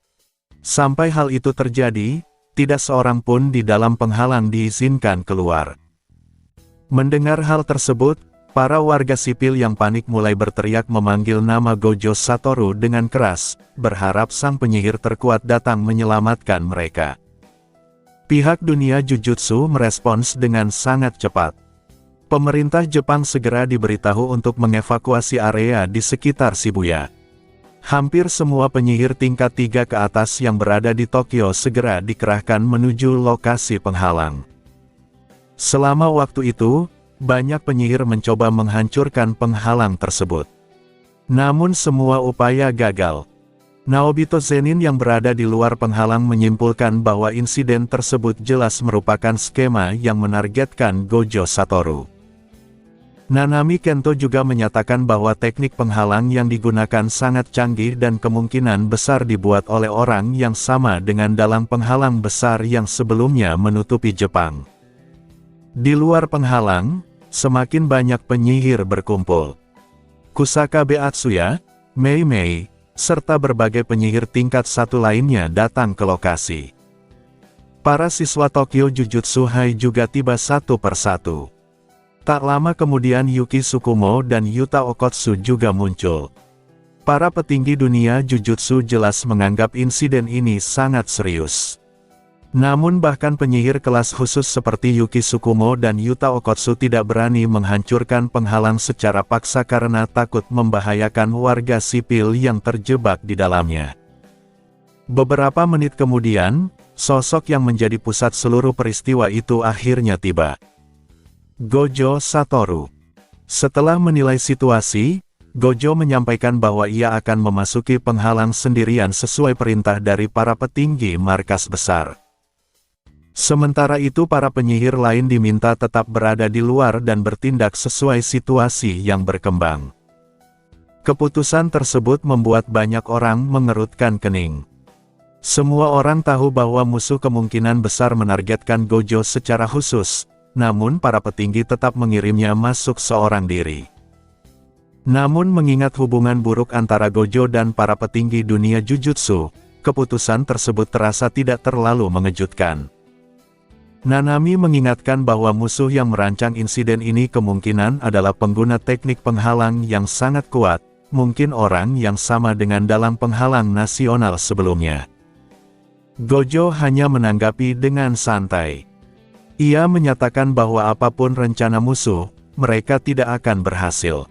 [SPEAKER 1] Sampai hal itu terjadi, tidak seorang pun di dalam penghalang diizinkan keluar. Mendengar hal tersebut, para warga sipil yang panik mulai berteriak memanggil nama Gojo Satoru dengan keras, berharap sang penyihir terkuat datang menyelamatkan mereka. Pihak dunia Jujutsu merespons dengan sangat cepat. Pemerintah Jepang segera diberitahu untuk mengevakuasi area di sekitar Shibuya. Hampir semua penyihir tingkat 3 ke atas yang berada di Tokyo segera dikerahkan menuju lokasi penghalang. Selama waktu itu, banyak penyihir mencoba menghancurkan penghalang tersebut. Namun semua upaya gagal. Naobito Zenin yang berada di luar penghalang menyimpulkan bahwa insiden tersebut jelas merupakan skema yang menargetkan Gojo Satoru. Nanami Kento juga menyatakan bahwa teknik penghalang yang digunakan sangat canggih dan kemungkinan besar dibuat oleh orang yang sama dengan dalam penghalang besar yang sebelumnya menutupi Jepang. Di luar penghalang, semakin banyak penyihir berkumpul. Kusakabe Atsuya, Mei Mei, serta berbagai penyihir tingkat 1 lainnya datang ke lokasi. Para siswa Tokyo Jujutsu High juga tiba satu persatu. Tak lama kemudian Yuki Tsukumo dan Yuta Okkotsu juga muncul. Para petinggi dunia Jujutsu jelas menganggap insiden ini sangat serius. Namun bahkan penyihir kelas khusus seperti Yuki Tsukumo dan Yuta Okkotsu tidak berani menghancurkan penghalang secara paksa karena takut membahayakan warga sipil yang terjebak di dalamnya. Beberapa menit kemudian, sosok yang menjadi pusat seluruh peristiwa itu akhirnya tiba. Gojo Satoru. Setelah menilai situasi, Gojo menyampaikan bahwa ia akan memasuki penghalang sendirian sesuai perintah dari para petinggi markas besar. Sementara itu para penyihir lain diminta tetap berada di luar dan bertindak sesuai situasi yang berkembang. Keputusan tersebut membuat banyak orang mengerutkan kening. Semua orang tahu bahwa musuh kemungkinan besar menargetkan Gojo secara khusus, namun para petinggi tetap mengirimnya masuk seorang diri. Namun mengingat hubungan buruk antara Gojo dan para petinggi dunia Jujutsu, keputusan tersebut terasa tidak terlalu mengejutkan. Nanami mengingatkan bahwa musuh yang merancang insiden ini kemungkinan adalah pengguna teknik penghalang yang sangat kuat, mungkin orang yang sama dengan dalam penghalang nasional sebelumnya. Gojo hanya menanggapi dengan santai. Ia menyatakan bahwa apapun rencana musuh, mereka tidak akan berhasil.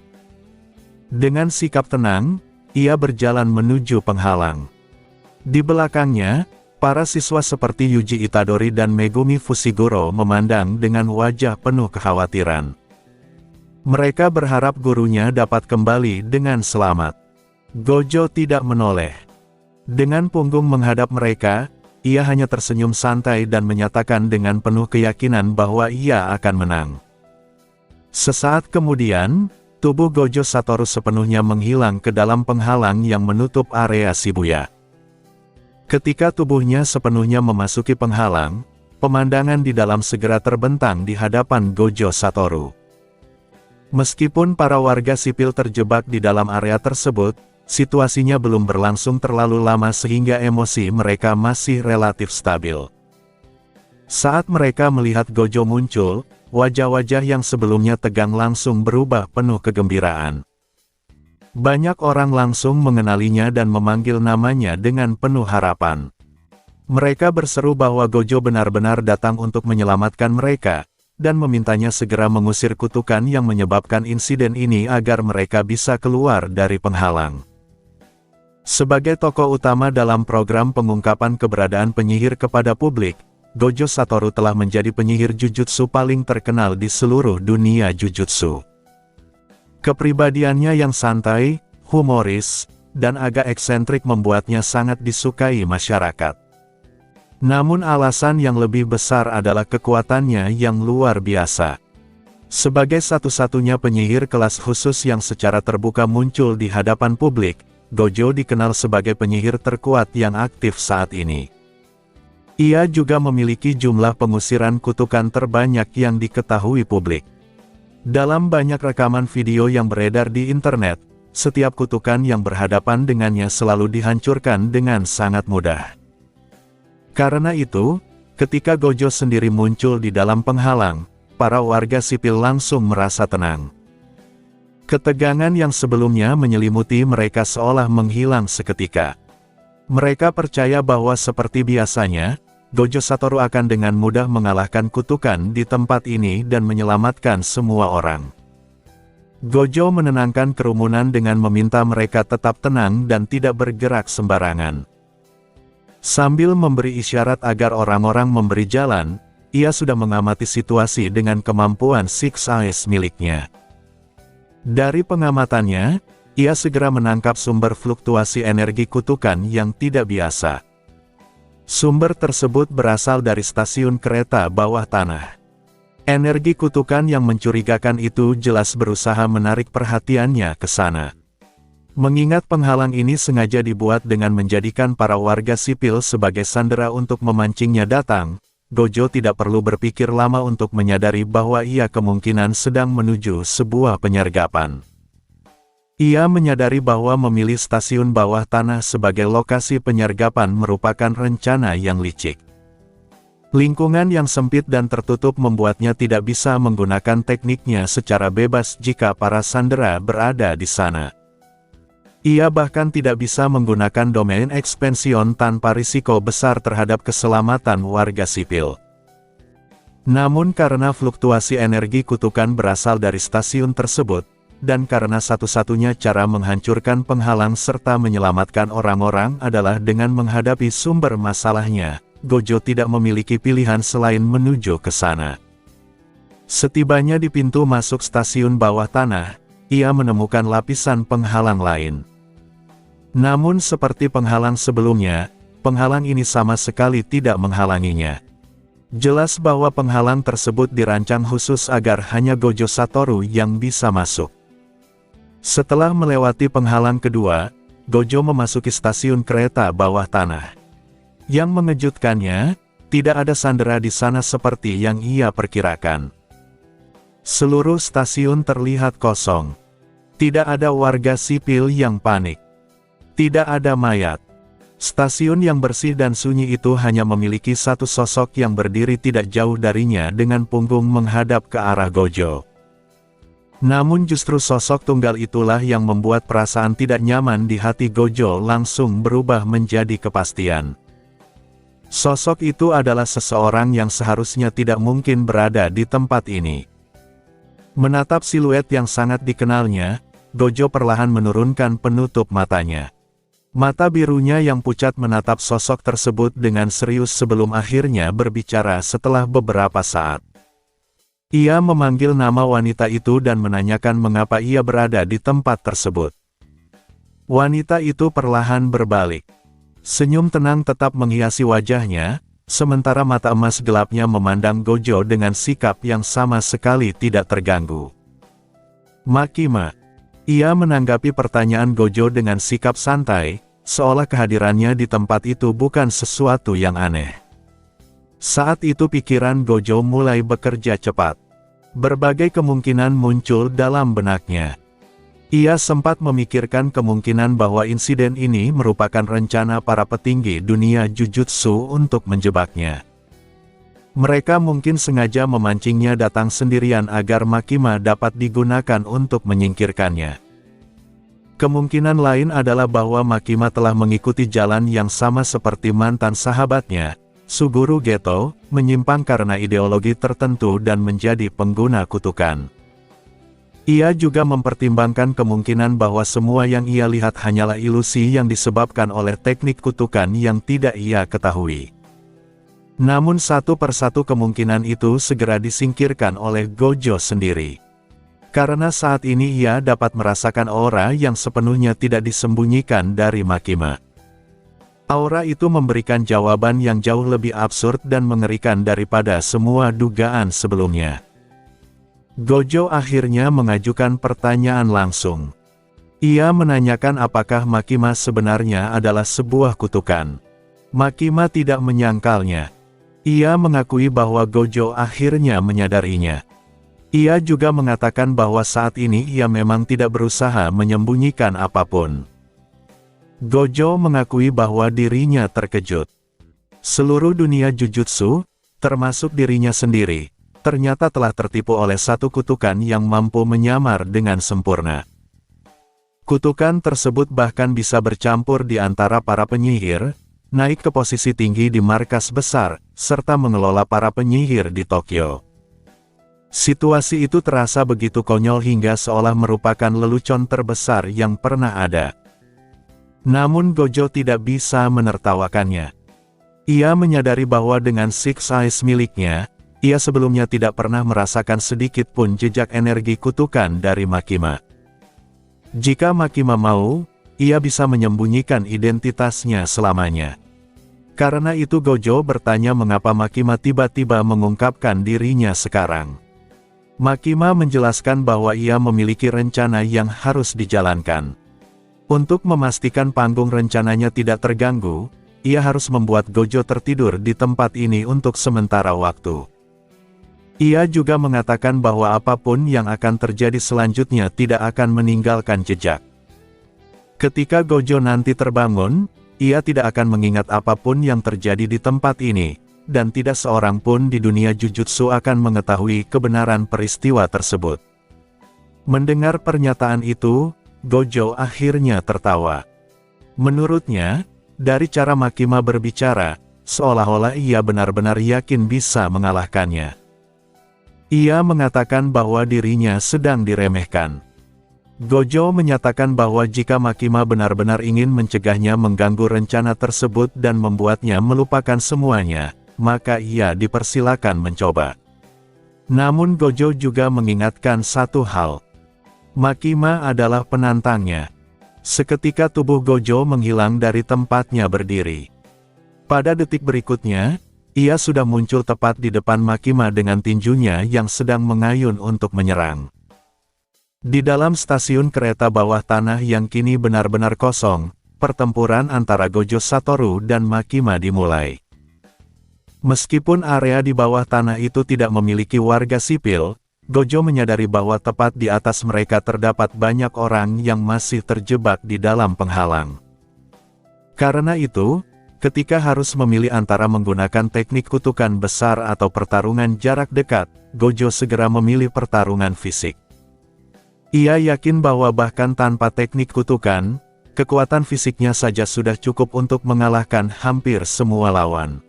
[SPEAKER 1] Dengan sikap tenang, ia berjalan menuju penghalang. Di belakangnya, para siswa seperti Yuji Itadori dan Megumi Fushiguro memandang dengan wajah penuh kekhawatiran. Mereka berharap gurunya dapat kembali dengan selamat. Gojo tidak menoleh. Dengan punggung menghadap mereka, ia hanya tersenyum santai dan menyatakan dengan penuh keyakinan bahwa ia akan menang. Sesaat kemudian, tubuh Gojo Satoru sepenuhnya menghilang ke dalam penghalang yang menutup area Shibuya. Ketika tubuhnya sepenuhnya memasuki penghalang, pemandangan di dalam segera terbentang di hadapan Gojo Satoru. Meskipun para warga sipil terjebak di dalam area tersebut, situasinya belum berlangsung terlalu lama sehingga emosi mereka masih relatif stabil. Saat mereka melihat Gojo muncul, wajah-wajah yang sebelumnya tegang langsung berubah penuh kegembiraan. Banyak orang langsung mengenalinya dan memanggil namanya dengan penuh harapan. Mereka berseru bahwa Gojo benar-benar datang untuk menyelamatkan mereka, dan memintanya segera mengusir kutukan yang menyebabkan insiden ini agar mereka bisa keluar dari penghalang. Sebagai tokoh utama dalam program pengungkapan keberadaan penyihir kepada publik, Gojo Satoru telah menjadi penyihir Jujutsu paling terkenal di seluruh dunia Jujutsu. Kepribadiannya yang santai, humoris, dan agak eksentrik membuatnya sangat disukai masyarakat. Namun alasan yang lebih besar adalah kekuatannya yang luar biasa. Sebagai satu-satunya penyihir kelas khusus yang secara terbuka muncul di hadapan publik, Gojo dikenal sebagai penyihir terkuat yang aktif saat ini. Ia juga memiliki jumlah pengusiran kutukan terbanyak yang diketahui publik. Dalam banyak rekaman video yang beredar di internet, setiap kutukan yang berhadapan dengannya selalu dihancurkan dengan sangat mudah. Karena itu, ketika Gojo sendiri muncul di dalam penghalang, para warga sipil langsung merasa tenang. Ketegangan yang sebelumnya menyelimuti mereka seolah menghilang seketika. Mereka percaya bahwa seperti biasanya, Gojo Satoru akan dengan mudah mengalahkan kutukan di tempat ini dan menyelamatkan semua orang. Gojo menenangkan kerumunan dengan meminta mereka tetap tenang dan tidak bergerak sembarangan. Sambil memberi isyarat agar orang-orang memberi jalan, ia sudah mengamati situasi dengan kemampuan Six Eyes miliknya. Dari pengamatannya, ia segera menangkap sumber fluktuasi energi kutukan yang tidak biasa. Sumber tersebut berasal dari stasiun kereta bawah tanah. Energi kutukan yang mencurigakan itu jelas berusaha menarik perhatiannya ke sana. Mengingat penghalang ini sengaja dibuat dengan menjadikan para warga sipil sebagai sandera untuk memancingnya datang, Gojo tidak perlu berpikir lama untuk menyadari bahwa ia kemungkinan sedang menuju sebuah penyergapan. Ia menyadari bahwa memilih stasiun bawah tanah sebagai lokasi penyergapan merupakan rencana yang licik. Lingkungan yang sempit dan tertutup membuatnya tidak bisa menggunakan tekniknya secara bebas jika para sandera berada di sana. Ia bahkan tidak bisa menggunakan domain ekspansion tanpa risiko besar terhadap keselamatan warga sipil. Namun karena fluktuasi energi kutukan berasal dari stasiun tersebut, dan karena satu-satunya cara menghancurkan penghalang serta menyelamatkan orang-orang adalah dengan menghadapi sumber masalahnya, Gojo tidak memiliki pilihan selain menuju ke sana. Setibanya di pintu masuk stasiun bawah tanah, ia menemukan lapisan penghalang lain. Namun seperti penghalang sebelumnya, penghalang ini sama sekali tidak menghalanginya. Jelas bahwa penghalang tersebut dirancang khusus agar hanya Gojo Satoru yang bisa masuk. Setelah melewati penghalang kedua, Gojo memasuki stasiun kereta bawah tanah. Yang mengejutkannya, tidak ada sandera di sana seperti yang ia perkirakan. Seluruh stasiun terlihat kosong. Tidak ada warga sipil yang panik. Tidak ada mayat. Stasiun yang bersih dan sunyi itu hanya memiliki satu sosok yang berdiri tidak jauh darinya dengan punggung menghadap ke arah Gojo. Namun justru sosok tunggal itulah yang membuat perasaan tidak nyaman di hati Gojo langsung berubah menjadi kepastian. Sosok itu adalah seseorang yang seharusnya tidak mungkin berada di tempat ini. Menatap siluet yang sangat dikenalnya, Gojo perlahan menurunkan penutup matanya. Mata birunya yang pucat menatap sosok tersebut dengan serius sebelum akhirnya berbicara setelah beberapa saat. Ia memanggil nama wanita itu dan menanyakan mengapa ia berada di tempat tersebut. Wanita itu perlahan berbalik. Senyum tenang tetap menghiasi wajahnya, sementara mata emas gelapnya memandang Gojo dengan sikap yang sama sekali tidak terganggu. Makima. Ia menanggapi pertanyaan Gojo dengan sikap santai, seolah kehadirannya di tempat itu bukan sesuatu yang aneh. Saat itu pikiran Gojo mulai bekerja cepat. Berbagai kemungkinan muncul dalam benaknya. Ia sempat memikirkan kemungkinan bahwa insiden ini merupakan rencana para petinggi dunia Jujutsu untuk menjebaknya. Mereka mungkin sengaja memancingnya datang sendirian agar Makima dapat digunakan untuk menyingkirkannya. Kemungkinan lain adalah bahwa Makima telah mengikuti jalan yang sama seperti mantan sahabatnya, Suguru Geto, menyimpang karena ideologi tertentu dan menjadi pengguna kutukan. Ia juga mempertimbangkan kemungkinan bahwa semua yang ia lihat hanyalah ilusi yang disebabkan oleh teknik kutukan yang tidak ia ketahui. Namun satu persatu kemungkinan itu segera disingkirkan oleh Gojo sendiri. Karena saat ini ia dapat merasakan aura yang sepenuhnya tidak disembunyikan dari Makima. Aura itu memberikan jawaban yang jauh lebih absurd dan mengerikan daripada semua dugaan sebelumnya. Gojo akhirnya mengajukan pertanyaan langsung. Ia menanyakan apakah Makima sebenarnya adalah sebuah kutukan. Makima tidak menyangkalnya. Ia mengakui bahwa Gojo akhirnya menyadarinya. Ia juga mengatakan bahwa saat ini ia memang tidak berusaha menyembunyikan apapun. Gojo mengakui bahwa dirinya terkejut. Seluruh dunia Jujutsu, termasuk dirinya sendiri, ternyata telah tertipu oleh satu kutukan yang mampu menyamar dengan sempurna. Kutukan tersebut bahkan bisa bercampur di antara para penyihir, naik ke posisi tinggi di markas besar, serta mengelola para penyihir di Tokyo. Situasi itu terasa begitu konyol hingga seolah merupakan lelucon terbesar yang pernah ada. Namun Gojo tidak bisa menertawakannya. Ia menyadari bahwa dengan Six Eyes miliknya, ia sebelumnya tidak pernah merasakan sedikit pun jejak energi kutukan dari Makima. Jika Makima mau, ia bisa menyembunyikan identitasnya selamanya. Karena itu Gojo bertanya mengapa Makima tiba-tiba mengungkapkan dirinya sekarang. Makima menjelaskan bahwa ia memiliki rencana yang harus dijalankan. Untuk memastikan panggung rencananya tidak terganggu, ia harus membuat Gojo tertidur di tempat ini untuk sementara waktu. Ia juga mengatakan bahwa apapun yang akan terjadi selanjutnya tidak akan meninggalkan jejak. Ketika Gojo nanti terbangun, ia tidak akan mengingat apapun yang terjadi di tempat ini, dan tidak seorang pun di dunia Jujutsu akan mengetahui kebenaran peristiwa tersebut. Mendengar pernyataan itu, Gojo akhirnya tertawa. Menurutnya, dari cara Makima berbicara, seolah-olah ia benar-benar yakin bisa mengalahkannya. Ia mengatakan bahwa dirinya sedang diremehkan. Gojo menyatakan bahwa jika Makima benar-benar ingin mencegahnya mengganggu rencana tersebut dan membuatnya melupakan semuanya, maka ia dipersilakan mencoba. Namun Gojo juga mengingatkan satu hal. Makima adalah penantangnya. Seketika tubuh Gojo menghilang dari tempatnya berdiri. Pada detik berikutnya, ia sudah muncul tepat di depan Makima dengan tinjunya yang sedang mengayun untuk menyerang. Di dalam stasiun kereta bawah tanah yang kini benar-benar kosong, pertempuran antara Gojo Satoru dan Makima dimulai. Meskipun area di bawah tanah itu tidak memiliki warga sipil, Gojo menyadari bahwa tepat di atas mereka terdapat banyak orang yang masih terjebak di dalam penghalang. Karena itu, ketika harus memilih antara menggunakan teknik kutukan besar atau pertarungan jarak dekat, Gojo segera memilih pertarungan fisik. Ia yakin bahwa bahkan tanpa teknik kutukan, kekuatan fisiknya saja sudah cukup untuk mengalahkan hampir semua lawan.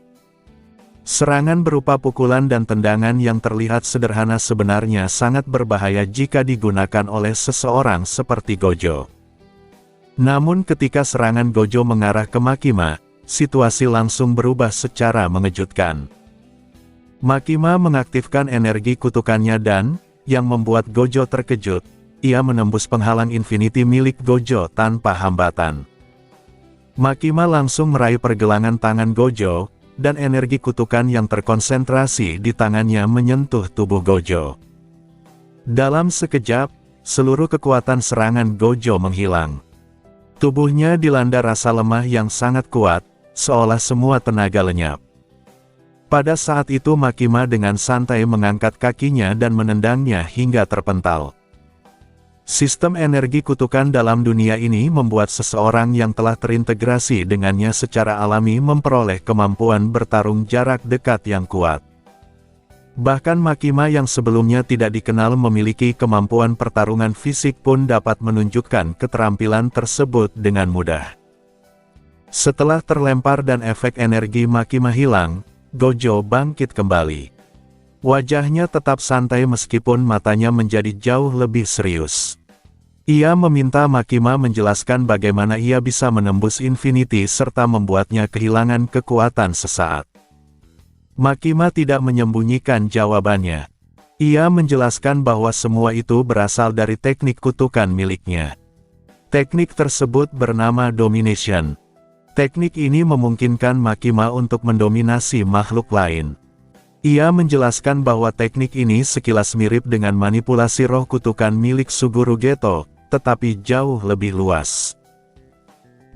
[SPEAKER 1] Serangan berupa pukulan dan tendangan yang terlihat sederhana sebenarnya sangat berbahaya jika digunakan oleh seseorang seperti Gojo. Namun ketika serangan Gojo mengarah ke Makima, situasi langsung berubah secara mengejutkan. Makima mengaktifkan energi kutukannya dan, yang membuat Gojo terkejut, ia menembus penghalang infinity milik Gojo tanpa hambatan. Makima langsung meraih pergelangan tangan Gojo, dan energi kutukan yang terkonsentrasi di tangannya menyentuh tubuh Gojo. Dalam sekejap, seluruh kekuatan serangan Gojo menghilang. Tubuhnya dilanda rasa lemah yang sangat kuat, seolah semua tenaga lenyap. Pada saat itu Makima dengan santai mengangkat kakinya dan menendangnya hingga terpental. Sistem energi kutukan dalam dunia ini membuat seseorang yang telah terintegrasi dengannya secara alami memperoleh kemampuan bertarung jarak dekat yang kuat. Bahkan Makima yang sebelumnya tidak dikenal memiliki kemampuan pertarungan fisik pun dapat menunjukkan keterampilan tersebut dengan mudah. Setelah terlempar dan efek energi Makima hilang, Gojo bangkit kembali. Wajahnya tetap santai meskipun matanya menjadi jauh lebih serius. Ia meminta Makima menjelaskan bagaimana ia bisa menembus Infinity serta membuatnya kehilangan kekuatan sesaat. Makima tidak menyembunyikan jawabannya. Ia menjelaskan bahwa semua itu berasal dari teknik kutukan miliknya. Teknik tersebut bernama Domination. Teknik ini memungkinkan Makima untuk mendominasi makhluk lain. Ia menjelaskan bahwa teknik ini sekilas mirip dengan manipulasi roh kutukan milik Suguru Geto, tetapi jauh lebih luas.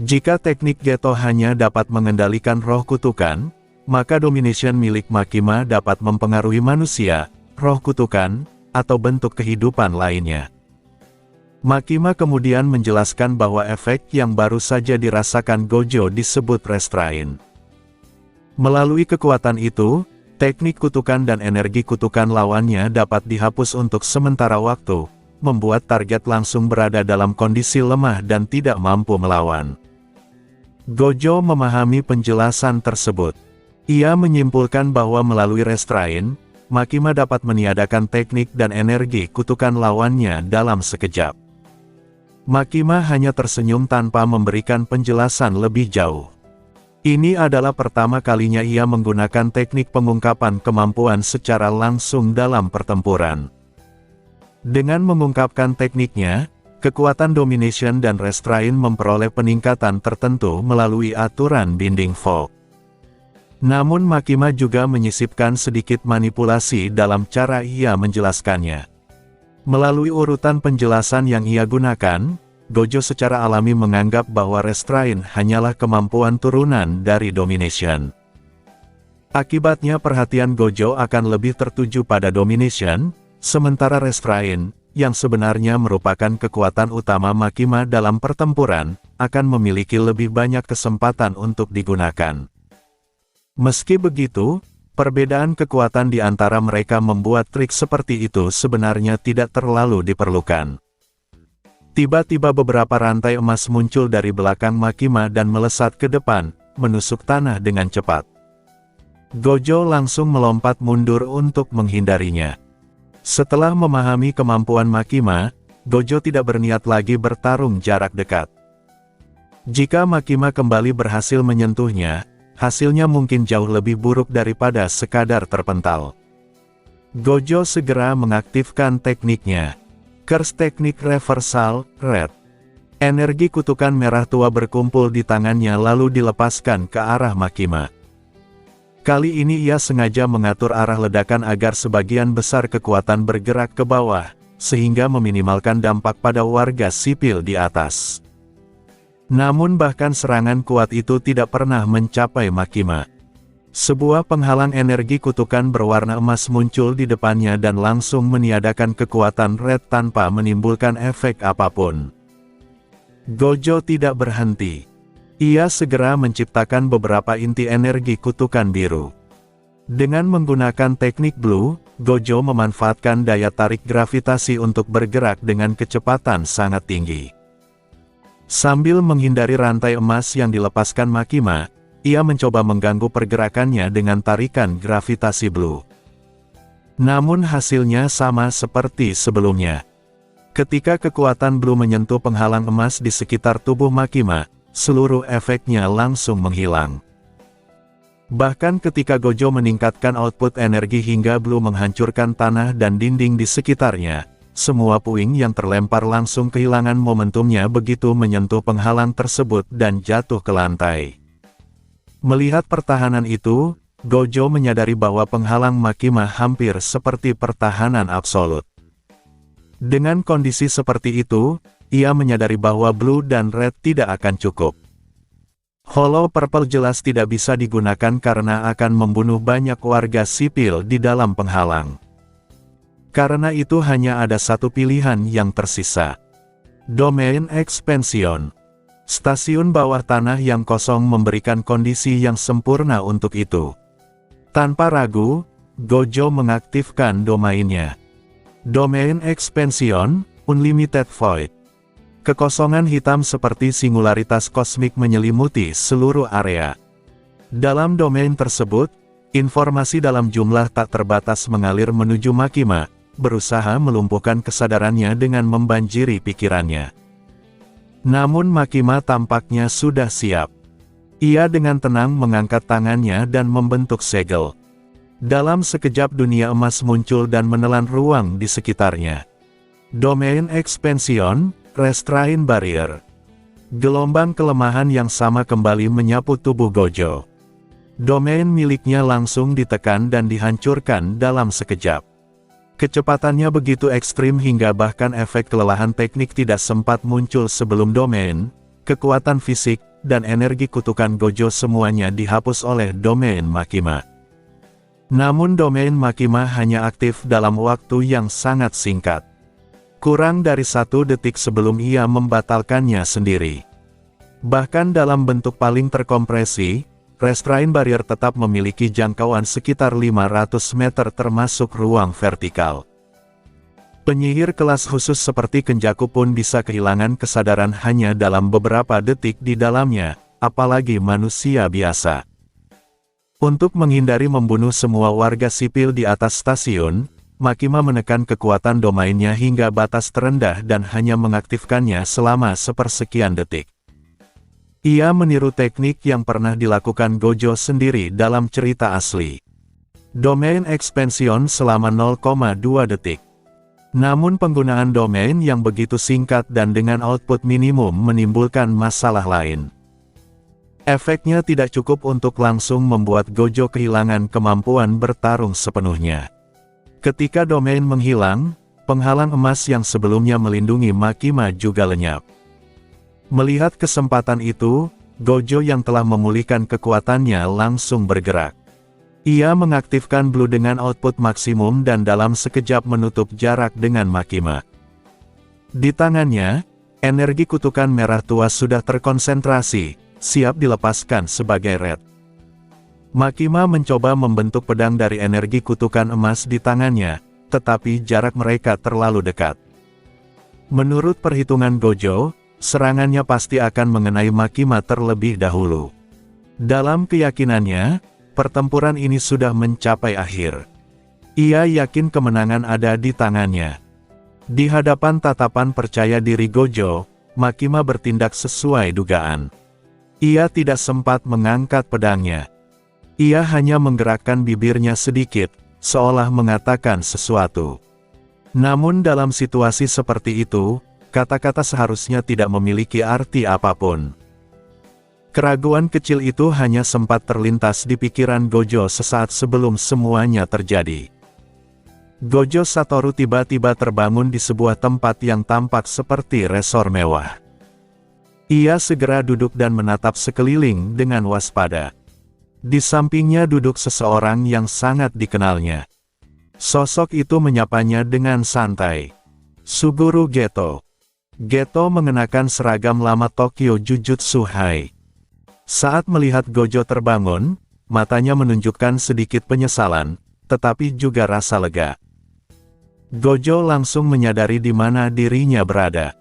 [SPEAKER 1] Jika teknik Geto hanya dapat mengendalikan roh kutukan, maka domination milik Makima dapat mempengaruhi manusia, roh kutukan, atau bentuk kehidupan lainnya. Makima kemudian menjelaskan bahwa efek yang baru saja dirasakan Gojo disebut restrain. Melalui kekuatan itu, teknik kutukan dan energi kutukan lawannya dapat dihapus untuk sementara waktu, membuat target langsung berada dalam kondisi lemah dan tidak mampu melawan. Gojo memahami penjelasan tersebut. Ia menyimpulkan bahwa melalui restrain, Makima dapat meniadakan teknik dan energi kutukan lawannya dalam sekejap. Makima hanya tersenyum tanpa memberikan penjelasan lebih jauh. Ini adalah pertama kalinya ia menggunakan teknik pengungkapan kemampuan secara langsung dalam pertempuran. Dengan mengungkapkan tekniknya, kekuatan domination dan restrain memperoleh peningkatan tertentu melalui aturan binding fog. Namun Makima juga menyisipkan sedikit manipulasi dalam cara ia menjelaskannya. Melalui urutan penjelasan yang ia gunakan, Gojo secara alami menganggap bahwa restrain hanyalah kemampuan turunan dari domination. Akibatnya perhatian Gojo akan lebih tertuju pada domination, sementara restrain, yang sebenarnya merupakan kekuatan utama Makima dalam pertempuran, akan memiliki lebih banyak kesempatan untuk digunakan. Meski begitu, perbedaan kekuatan di antara mereka membuat trik seperti itu sebenarnya tidak terlalu diperlukan. Tiba-tiba beberapa rantai emas muncul dari belakang Makima dan melesat ke depan, menusuk tanah dengan cepat. Gojo langsung melompat mundur untuk menghindarinya. Setelah memahami kemampuan Makima, Gojo tidak berniat lagi bertarung jarak dekat. Jika Makima kembali berhasil menyentuhnya, hasilnya mungkin jauh lebih buruk daripada sekadar terpental. Gojo segera mengaktifkan tekniknya. Curse Teknik Reversal, Red. Energi kutukan merah tua berkumpul di tangannya lalu dilepaskan ke arah Makima. Kali ini ia sengaja mengatur arah ledakan agar sebagian besar kekuatan bergerak ke bawah, sehingga meminimalkan dampak pada warga sipil di atas. Namun bahkan serangan kuat itu tidak pernah mencapai Makima. Sebuah penghalang energi kutukan berwarna emas muncul di depannya dan langsung meniadakan kekuatan red tanpa menimbulkan efek apapun. Gojo tidak berhenti. Ia segera menciptakan beberapa inti energi kutukan biru. Dengan menggunakan teknik blue, Gojo memanfaatkan daya tarik gravitasi untuk bergerak dengan kecepatan sangat tinggi. Sambil menghindari rantai emas yang dilepaskan Makima, ia mencoba mengganggu pergerakannya dengan tarikan gravitasi blue. Namun hasilnya sama seperti sebelumnya. Ketika kekuatan blue menyentuh penghalang emas di sekitar tubuh Makima, seluruh efeknya langsung menghilang. Bahkan ketika Gojo meningkatkan output energi hingga blue menghancurkan tanah dan dinding di sekitarnya, semua puing yang terlempar langsung kehilangan momentumnya begitu menyentuh penghalang tersebut dan jatuh ke lantai. Melihat pertahanan itu, Gojo menyadari bahwa penghalang Makima hampir seperti pertahanan absolut. Dengan kondisi seperti itu, ia menyadari bahwa Blue dan Red tidak akan cukup. Hollow Purple jelas tidak bisa digunakan karena akan membunuh banyak warga sipil di dalam penghalang. Karena itu hanya ada satu pilihan yang tersisa. Domain Expansion. Stasiun bawah tanah yang kosong memberikan kondisi yang sempurna untuk itu. Tanpa ragu, Gojo mengaktifkan domainnya. Domain Expansion, Unlimited Void. Kekosongan hitam seperti singularitas kosmik menyelimuti seluruh area. Dalam domain tersebut, informasi dalam jumlah tak terbatas mengalir menuju Makima, berusaha melumpuhkan kesadarannya dengan membanjiri pikirannya. Namun Makima tampaknya sudah siap. Ia dengan tenang mengangkat tangannya dan membentuk segel. Dalam sekejap dunia emas muncul dan menelan ruang di sekitarnya. Domain Expansion, Restraint Barrier. Gelombang kelemahan yang sama kembali menyapu tubuh Gojo. Domain miliknya langsung ditekan dan dihancurkan dalam sekejap. Kecepatannya begitu ekstrim hingga bahkan efek kelelahan teknik tidak sempat muncul sebelum domain, kekuatan fisik, dan energi kutukan Gojo semuanya dihapus oleh domain Makima. Namun domain Makima hanya aktif dalam waktu yang sangat singkat. Kurang dari 1 detik sebelum ia membatalkannya sendiri. Bahkan dalam bentuk paling terkompresi, Restraint Barrier tetap memiliki jangkauan sekitar 500 meter termasuk ruang vertikal. Penyihir kelas khusus seperti Kenjaku pun bisa kehilangan kesadaran hanya dalam beberapa detik di dalamnya, apalagi manusia biasa. Untuk menghindari membunuh semua warga sipil di atas stasiun, Makima menekan kekuatan domainnya hingga batas terendah dan hanya mengaktifkannya selama sepersekian detik. Ia meniru teknik yang pernah dilakukan Gojo sendiri dalam cerita asli. Domain Expansion selama 0,2 detik. Namun penggunaan domain yang begitu singkat dan dengan output minimum menimbulkan masalah lain. Efeknya tidak cukup untuk langsung membuat Gojo kehilangan kemampuan bertarung sepenuhnya. Ketika domain menghilang, penghalang emas yang sebelumnya melindungi Makima juga lenyap. Melihat kesempatan itu, Gojo yang telah memulihkan kekuatannya langsung bergerak. Ia mengaktifkan Blue dengan output maksimum dan dalam sekejap menutup jarak dengan Makima. Di tangannya, energi kutukan merah tua sudah terkonsentrasi, siap dilepaskan sebagai Red. Makima mencoba membentuk pedang dari energi kutukan emas di tangannya, tetapi jarak mereka terlalu dekat. Menurut perhitungan Gojo, serangannya pasti akan mengenai Makima terlebih dahulu. Dalam keyakinannya, pertempuran ini sudah mencapai akhir. Ia yakin kemenangan ada di tangannya. Di hadapan tatapan percaya diri Gojo, Makima bertindak sesuai dugaan. Ia tidak sempat mengangkat pedangnya. Ia hanya menggerakkan bibirnya sedikit, seolah mengatakan sesuatu. Namun dalam situasi seperti itu, kata-kata seharusnya tidak memiliki arti apapun. Keraguan kecil itu hanya sempat terlintas di pikiran Gojo sesaat sebelum semuanya terjadi. Gojo Satoru tiba-tiba terbangun di sebuah tempat yang tampak seperti resor mewah. Ia segera duduk dan menatap sekeliling dengan waspada. Di sampingnya duduk seseorang yang sangat dikenalnya. Sosok itu menyapanya dengan santai. Suguru Geto. Geto mengenakan seragam lama Tokyo Jujutsu High. Saat melihat Gojo terbangun, matanya menunjukkan sedikit penyesalan, tetapi juga rasa lega. Gojo langsung menyadari di mana dirinya berada.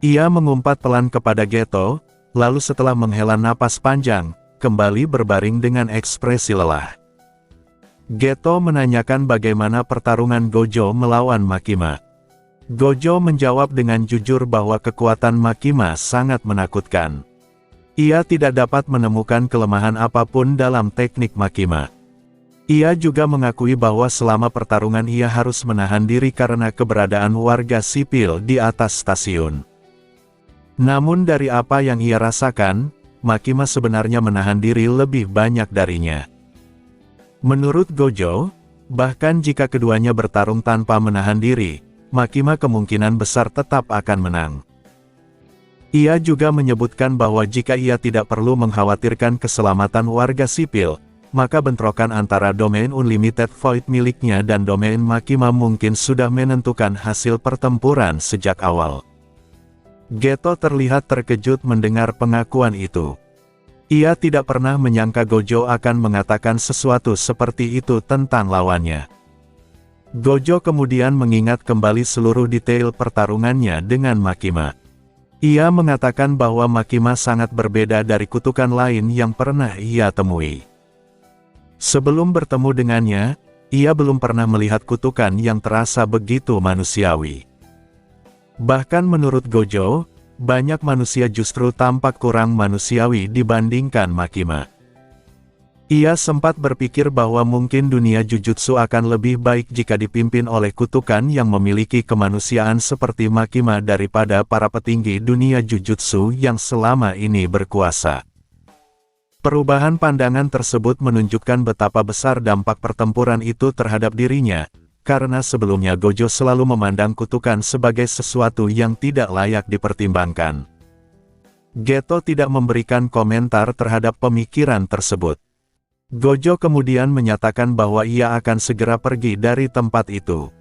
[SPEAKER 1] Ia mengumpat pelan kepada Geto, lalu setelah menghela napas panjang, kembali berbaring dengan ekspresi lelah. Geto menanyakan bagaimana pertarungan Gojo melawan Makima. Gojo menjawab dengan jujur bahwa kekuatan Makima sangat menakutkan. Ia tidak dapat menemukan kelemahan apapun dalam teknik Makima. Ia juga mengakui bahwa selama pertarungan ia harus menahan diri karena keberadaan warga sipil di atas stasiun. Namun dari apa yang ia rasakan, Makima sebenarnya menahan diri lebih banyak darinya. Menurut Gojo, bahkan jika keduanya bertarung tanpa menahan diri, Makima kemungkinan besar tetap akan menang. Ia juga menyebutkan bahwa jika ia tidak perlu mengkhawatirkan keselamatan warga sipil, maka bentrokan antara domain Unlimited Void miliknya dan domain Makima mungkin sudah menentukan hasil pertempuran sejak awal. Geto terlihat terkejut mendengar pengakuan itu. Ia tidak pernah menyangka Gojo akan mengatakan sesuatu seperti itu tentang lawannya. Gojo kemudian mengingat kembali seluruh detail pertarungannya dengan Makima. Ia mengatakan bahwa Makima sangat berbeda dari kutukan lain yang pernah ia temui. Sebelum bertemu dengannya, ia belum pernah melihat kutukan yang terasa begitu manusiawi. Bahkan menurut Gojo, banyak manusia justru tampak kurang manusiawi dibandingkan Makima. Ia sempat berpikir bahwa mungkin dunia Jujutsu akan lebih baik jika dipimpin oleh kutukan yang memiliki kemanusiaan seperti Makima daripada para petinggi dunia Jujutsu yang selama ini berkuasa. Perubahan pandangan tersebut menunjukkan betapa besar dampak pertempuran itu terhadap dirinya, karena sebelumnya Gojo selalu memandang kutukan sebagai sesuatu yang tidak layak dipertimbangkan. Geto tidak memberikan komentar terhadap pemikiran tersebut. Gojo kemudian menyatakan bahwa ia akan segera pergi dari tempat itu.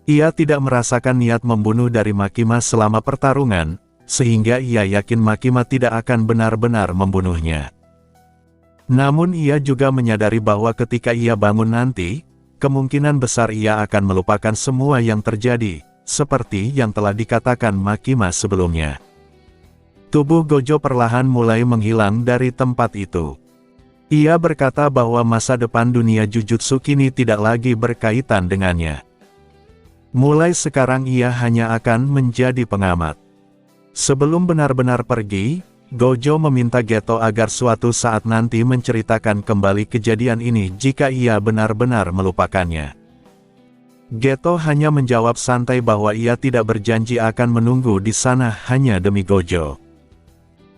[SPEAKER 1] Ia tidak merasakan niat membunuh dari Makima selama pertarungan, sehingga ia yakin Makima tidak akan benar-benar membunuhnya. Namun ia juga menyadari bahwa ketika ia bangun nanti, kemungkinan besar ia akan melupakan semua yang terjadi, seperti yang telah dikatakan Makima sebelumnya. Tubuh Gojo perlahan mulai menghilang dari tempat itu. Ia berkata bahwa masa depan dunia Jujutsu kini tidak lagi berkaitan dengannya. Mulai sekarang ia hanya akan menjadi pengamat. Sebelum benar-benar pergi, Gojo meminta Geto agar suatu saat nanti menceritakan kembali kejadian ini jika ia benar-benar melupakannya. Geto hanya menjawab santai bahwa ia tidak berjanji akan menunggu di sana hanya demi Gojo.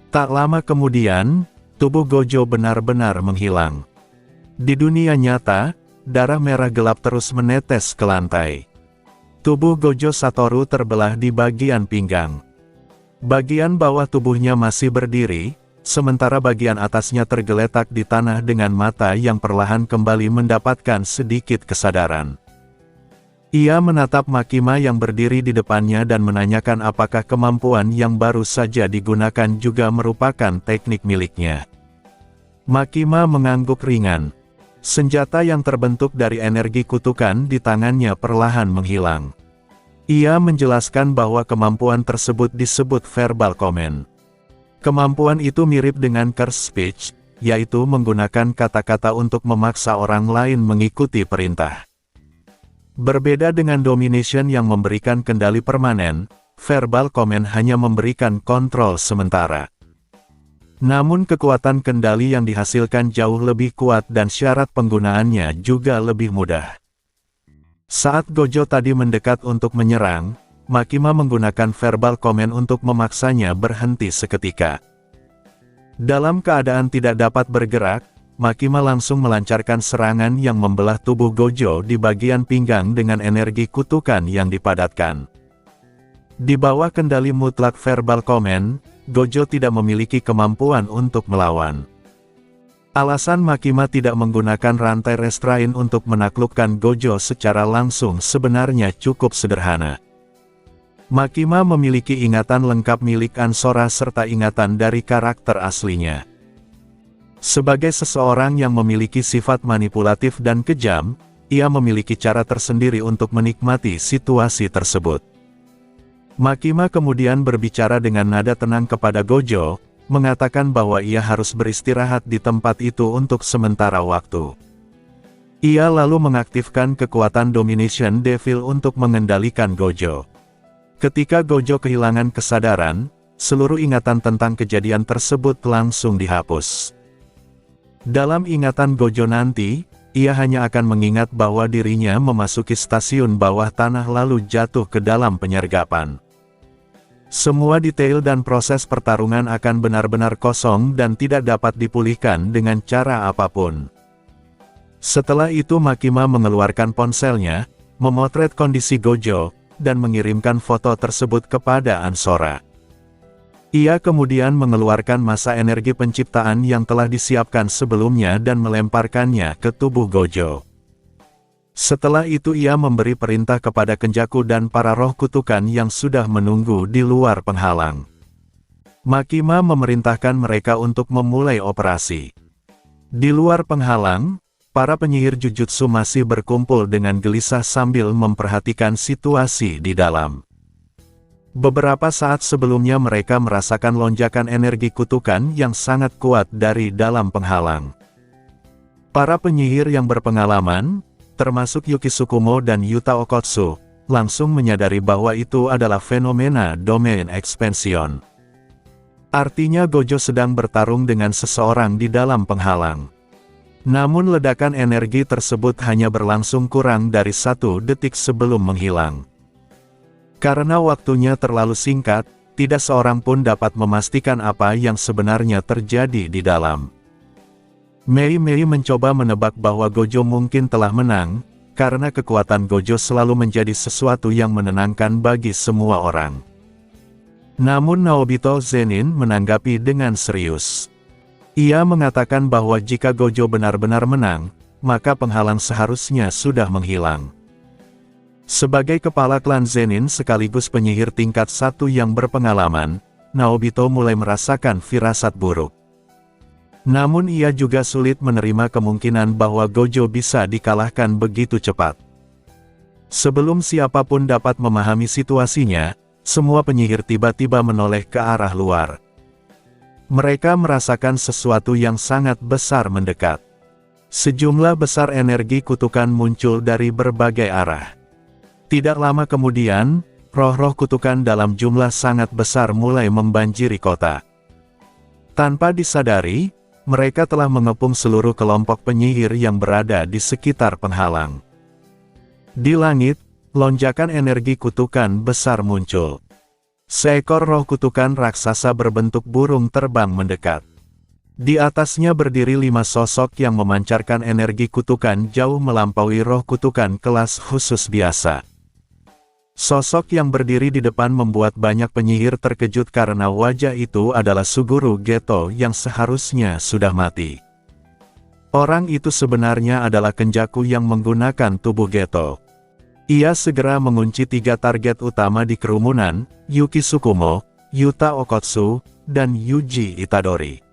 [SPEAKER 1] Tak lama kemudian, tubuh Gojo benar-benar menghilang. Di dunia nyata, darah merah gelap terus menetes ke lantai. Tubuh Gojo Satoru terbelah di bagian pinggang. Bagian bawah tubuhnya masih berdiri, sementara bagian atasnya tergeletak di tanah dengan mata yang perlahan kembali mendapatkan sedikit kesadaran. Ia menatap Makima yang berdiri di depannya dan menanyakan apakah kemampuan yang baru saja digunakan juga merupakan teknik miliknya. Makima mengangguk ringan. Senjata yang terbentuk dari energi kutukan di tangannya perlahan menghilang. Ia menjelaskan bahwa kemampuan tersebut disebut verbal command. Kemampuan itu mirip dengan curse speech, yaitu menggunakan kata-kata untuk memaksa orang lain mengikuti perintah. Berbeda dengan domination yang memberikan kendali permanen, verbal command hanya memberikan kontrol sementara. Namun kekuatan kendali yang dihasilkan jauh lebih kuat dan syarat penggunaannya juga lebih mudah. Saat Gojo tadi mendekat untuk menyerang, Makima menggunakan verbal command untuk memaksanya berhenti seketika. Dalam keadaan tidak dapat bergerak, Makima langsung melancarkan serangan yang membelah tubuh Gojo di bagian pinggang dengan energi kutukan yang dipadatkan. Di bawah kendali mutlak verbal command, Gojo tidak memiliki kemampuan untuk melawan. Alasan Makima tidak menggunakan rantai restrain untuk menaklukkan Gojo secara langsung sebenarnya cukup sederhana. Makima memiliki ingatan lengkap milik Ansora serta ingatan dari karakter aslinya. Sebagai seseorang yang memiliki sifat manipulatif dan kejam, ia memiliki cara tersendiri untuk menikmati situasi tersebut. Makima kemudian berbicara dengan nada tenang kepada Gojo, mengatakan bahwa ia harus beristirahat di tempat itu untuk sementara waktu. Ia lalu mengaktifkan kekuatan Domination Devil untuk mengendalikan Gojo. Ketika Gojo kehilangan kesadaran, seluruh ingatan tentang kejadian tersebut langsung dihapus. Dalam ingatan Gojo nanti, ia hanya akan mengingat bahwa dirinya memasuki stasiun bawah tanah lalu jatuh ke dalam penyergapan. Semua detail dan proses pertarungan akan benar-benar kosong dan tidak dapat dipulihkan dengan cara apapun. Setelah itu Makima mengeluarkan ponselnya, memotret kondisi Gojo, dan mengirimkan foto tersebut kepada Ansora. Ia kemudian mengeluarkan massa energi penciptaan yang telah disiapkan sebelumnya dan melemparkannya ke tubuh Gojo. Setelah itu ia memberi perintah kepada Kenjaku dan para roh kutukan yang sudah menunggu di luar penghalang. Makima memerintahkan mereka untuk memulai operasi. Di luar penghalang, para penyihir Jujutsu masih berkumpul dengan gelisah sambil memperhatikan situasi di dalam. Beberapa saat sebelumnya mereka merasakan lonjakan energi kutukan yang sangat kuat dari dalam penghalang. Para penyihir yang berpengalaman, termasuk Yuki Tsukumo dan Yuta Okotsu, langsung menyadari bahwa itu adalah fenomena domain expansion. Artinya Gojo sedang bertarung dengan seseorang di dalam penghalang. Namun ledakan energi tersebut hanya berlangsung kurang dari 1 detik sebelum menghilang. Karena waktunya terlalu singkat, tidak seorang pun dapat memastikan apa yang sebenarnya terjadi di dalam. Mei mencoba menebak bahwa Gojo mungkin telah menang, karena kekuatan Gojo selalu menjadi sesuatu yang menenangkan bagi semua orang. Namun Naobito Zenin menanggapi dengan serius. Ia mengatakan bahwa jika Gojo benar-benar menang, maka penghalang seharusnya sudah menghilang. Sebagai kepala klan Zenin sekaligus penyihir tingkat 1 yang berpengalaman, Naobito mulai merasakan firasat buruk. Namun ia juga sulit menerima kemungkinan bahwa Gojo bisa dikalahkan begitu cepat. Sebelum siapapun dapat memahami situasinya, semua penyihir tiba-tiba menoleh ke arah luar. Mereka merasakan sesuatu yang sangat besar mendekat. Sejumlah besar energi kutukan muncul dari berbagai arah. Tidak lama kemudian, roh-roh kutukan dalam jumlah sangat besar mulai membanjiri kota. Tanpa disadari, mereka telah mengepung seluruh kelompok penyihir yang berada di sekitar penghalang. Di langit, lonjakan energi kutukan besar muncul. Seekor roh kutukan raksasa berbentuk burung terbang mendekat. Di atasnya berdiri 5 sosok yang memancarkan energi kutukan jauh melampaui roh kutukan kelas khusus biasa. Sosok yang berdiri di depan membuat banyak penyihir terkejut karena wajah itu adalah Suguru Geto yang seharusnya sudah mati. Orang itu sebenarnya adalah Kenjaku yang menggunakan tubuh Geto. Ia segera mengunci 3 target utama di kerumunan, Yuki Tsukumo, Yuta Okotsu, dan Yuji Itadori.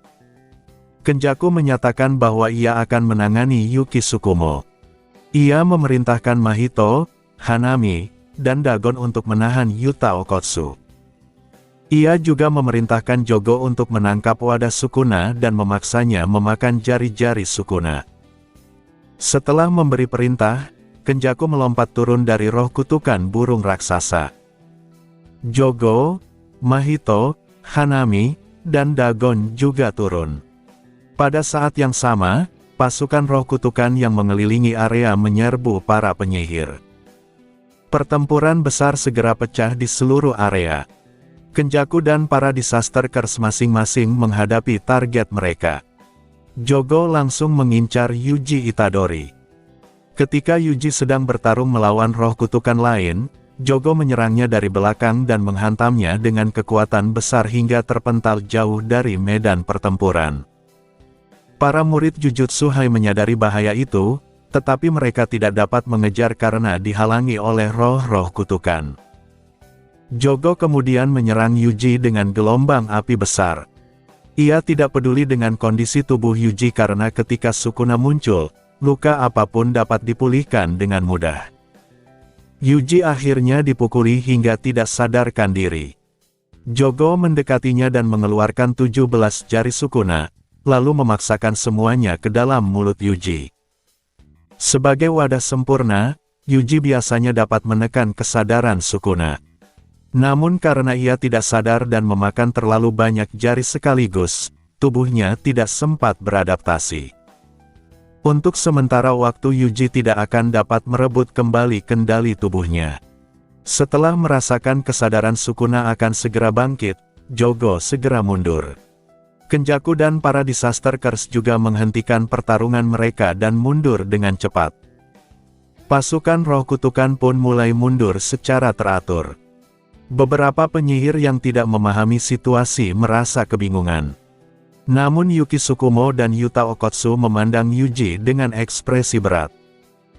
[SPEAKER 1] Kenjaku menyatakan bahwa ia akan menangani Yuki Tsukumo. Ia memerintahkan Mahito, Hanami, dan Dagon untuk menahan Yuta Okotsu. Ia juga memerintahkan Jogo untuk menangkap wadah Sukuna dan memaksanya memakan jari-jari Sukuna. Setelah memberi perintah, Kenjaku melompat turun dari roh kutukan burung raksasa. Jogo, Mahito, Hanami, dan Dagon juga turun. Pada saat yang sama, pasukan roh kutukan yang mengelilingi area menyerbu para penyihir. Pertempuran besar segera pecah di seluruh area. Kenjaku dan para Disasterkers masing-masing menghadapi target mereka. Jogo langsung mengincar Yuji Itadori. Ketika Yuji sedang bertarung melawan roh kutukan lain, Jogo menyerangnya dari belakang dan menghantamnya dengan kekuatan besar hingga terpental jauh dari medan pertempuran. Para murid Jujutsu Hai menyadari bahaya itu, tetapi mereka tidak dapat mengejar karena dihalangi oleh roh-roh kutukan. Jogo kemudian menyerang Yuji dengan gelombang api besar. Ia tidak peduli dengan kondisi tubuh Yuji karena ketika Sukuna muncul, luka apapun dapat dipulihkan dengan mudah. Yuji akhirnya dipukuli hingga tidak sadarkan diri. Jogo mendekatinya dan mengeluarkan 17 jari Sukuna, lalu memaksakan semuanya ke dalam mulut Yuji. Sebagai wadah sempurna, Yuji biasanya dapat menekan kesadaran Sukuna. Namun karena ia tidak sadar dan memakan terlalu banyak jari sekaligus, tubuhnya tidak sempat beradaptasi. Untuk sementara waktu Yuji tidak akan dapat merebut kembali kendali tubuhnya. Setelah merasakan kesadaran Sukuna akan segera bangkit, Jogo segera mundur. Kenjaku dan para Disasterkers juga menghentikan pertarungan mereka dan mundur dengan cepat. Pasukan roh kutukan pun mulai mundur secara teratur. Beberapa penyihir yang tidak memahami situasi merasa kebingungan. Namun Yuki Tsukumo dan Yuta Okkotsu memandang Yuji dengan ekspresi berat.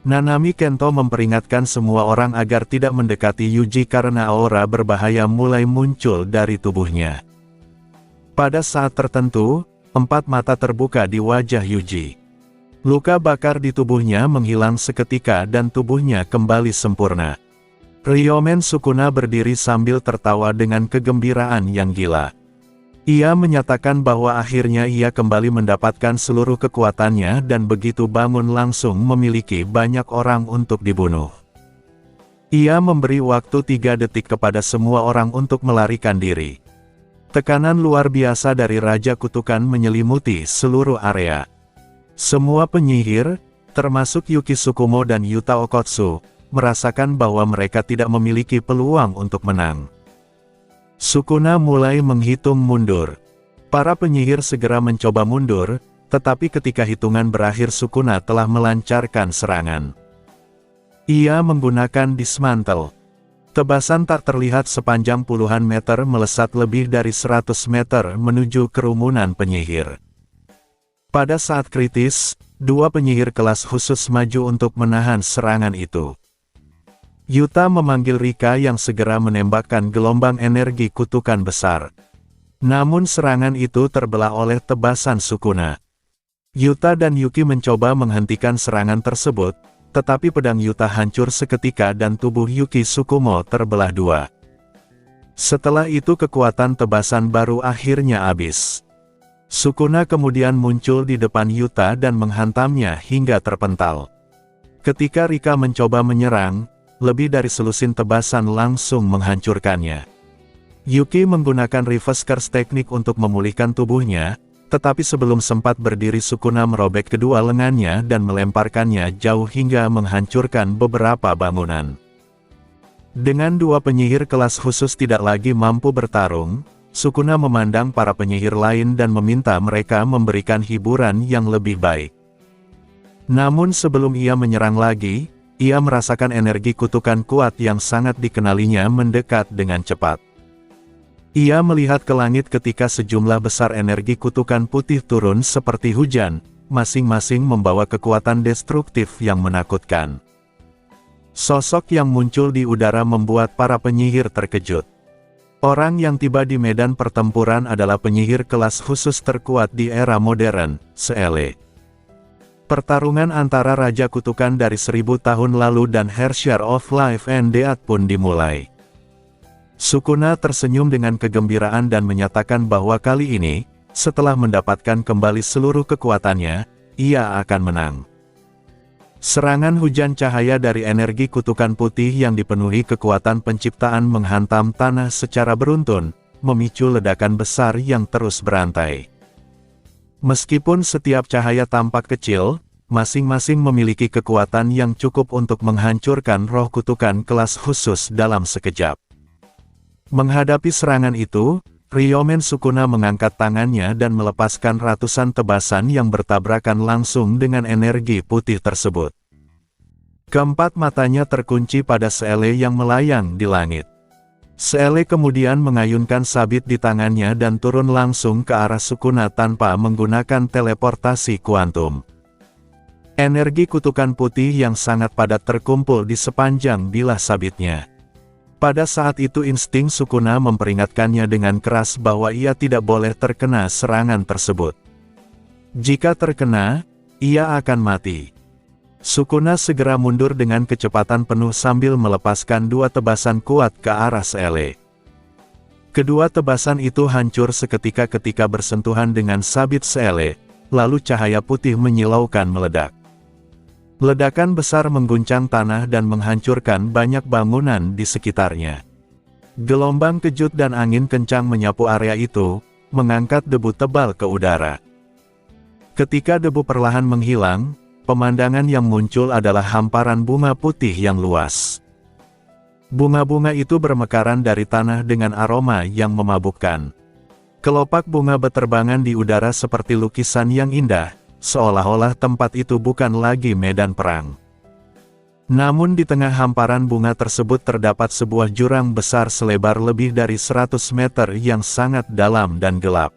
[SPEAKER 1] Nanami Kento memperingatkan semua orang agar tidak mendekati Yuji karena aura berbahaya mulai muncul dari tubuhnya. Pada saat tertentu, 4 mata terbuka di wajah Yuji. Luka bakar di tubuhnya menghilang seketika dan tubuhnya kembali sempurna. Ryomen Sukuna berdiri sambil tertawa dengan kegembiraan yang gila. Ia menyatakan bahwa akhirnya ia kembali mendapatkan seluruh kekuatannya dan begitu bangun langsung memiliki banyak orang untuk dibunuh. Ia memberi waktu 3 detik kepada semua orang untuk melarikan diri. Tekanan luar biasa dari Raja Kutukan menyelimuti seluruh area. Semua penyihir, termasuk Yuki Tsukumo dan Yuta Okkotsu, merasakan bahwa mereka tidak memiliki peluang untuk menang. Sukuna mulai menghitung mundur. Para penyihir segera mencoba mundur, tetapi ketika hitungan berakhir Sukuna telah melancarkan serangan. Ia menggunakan dismantle. Tebasan tak terlihat sepanjang puluhan meter melesat lebih dari 100 meter menuju kerumunan penyihir. Pada saat kritis, 2 penyihir kelas khusus maju untuk menahan serangan itu. Yuta memanggil Rika yang segera menembakkan gelombang energi kutukan besar. Namun serangan itu terbelah oleh tebasan Sukuna. Yuta dan Yuki mencoba menghentikan serangan tersebut, tetapi pedang Yuta hancur seketika dan tubuh Yuki Tsukumo terbelah 2. Setelah itu kekuatan tebasan baru akhirnya habis. Sukuna kemudian muncul di depan Yuta dan menghantamnya hingga terpental. Ketika Rika mencoba menyerang, lebih dari selusin tebasan langsung menghancurkannya. Yuki menggunakan reverse curse teknik untuk memulihkan tubuhnya, tetapi sebelum sempat berdiri Sukuna merobek kedua lengannya dan melemparkannya jauh hingga menghancurkan beberapa bangunan. Dengan 2 penyihir kelas khusus tidak lagi mampu bertarung, Sukuna memandang para penyihir lain dan meminta mereka memberikan hiburan yang lebih baik. Namun sebelum ia menyerang lagi, ia merasakan energi kutukan kuat yang sangat dikenalinya mendekat dengan cepat. Ia melihat ke langit ketika sejumlah besar energi kutukan putih turun seperti hujan, masing-masing membawa kekuatan destruktif yang menakutkan. Sosok yang muncul di udara membuat para penyihir terkejut. Orang yang tiba di medan pertempuran adalah penyihir kelas khusus terkuat di era modern, Seele. Pertarungan antara Raja Kutukan dari 1000 tahun lalu dan Hersher of Life and Death pun dimulai. Sukuna tersenyum dengan kegembiraan dan menyatakan bahwa kali ini, setelah mendapatkan kembali seluruh kekuatannya, ia akan menang. Serangan hujan cahaya dari energi kutukan putih yang dipenuhi kekuatan penciptaan menghantam tanah secara beruntun, memicu ledakan besar yang terus berantai. Meskipun setiap cahaya tampak kecil, masing-masing memiliki kekuatan yang cukup untuk menghancurkan roh kutukan kelas khusus dalam sekejap. Menghadapi serangan itu, Ryomen Sukuna mengangkat tangannya dan melepaskan ratusan tebasan yang bertabrakan langsung dengan energi putih tersebut. Keempat matanya terkunci pada Seele yang melayang di langit. Seele kemudian mengayunkan sabit di tangannya dan turun langsung ke arah Sukuna tanpa menggunakan teleportasi kuantum. Energi kutukan putih yang sangat padat terkumpul di sepanjang bilah sabitnya. Pada saat itu insting Sukuna memperingatkannya dengan keras bahwa ia tidak boleh terkena serangan tersebut. Jika terkena, ia akan mati. Sukuna segera mundur dengan kecepatan penuh sambil melepaskan 2 tebasan kuat ke arah Seele. Kedua tebasan itu hancur seketika ketika bersentuhan dengan sabit Seele, lalu cahaya putih menyilaukan meledak. Ledakan besar mengguncang tanah dan menghancurkan banyak bangunan di sekitarnya. Gelombang kejut dan angin kencang menyapu area itu, mengangkat debu tebal ke udara. Ketika debu perlahan menghilang, pemandangan yang muncul adalah hamparan bunga putih yang luas. Bunga-bunga itu bermekaran dari tanah dengan aroma yang memabukkan. Kelopak bunga beterbangan di udara seperti lukisan yang indah, seolah-olah tempat itu bukan lagi medan perang. Namun di tengah hamparan bunga tersebut terdapat sebuah jurang besar selebar lebih dari 100 meter yang sangat dalam dan gelap.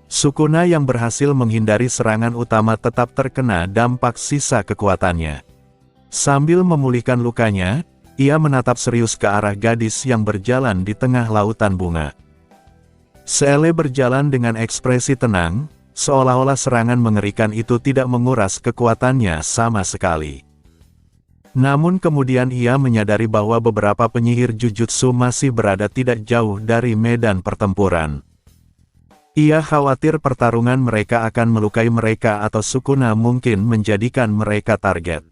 [SPEAKER 1] Sukuna yang berhasil menghindari serangan utama tetap terkena dampak sisa kekuatannya. Sambil memulihkan lukanya, ia menatap serius ke arah gadis yang berjalan di tengah lautan bunga. Seele berjalan dengan ekspresi tenang, seolah-olah serangan mengerikan itu tidak menguras kekuatannya sama sekali. Namun kemudian ia menyadari bahwa beberapa penyihir Jujutsu masih berada tidak jauh dari medan pertempuran. Ia khawatir pertarungan mereka akan melukai mereka atau Sukuna mungkin menjadikan mereka target.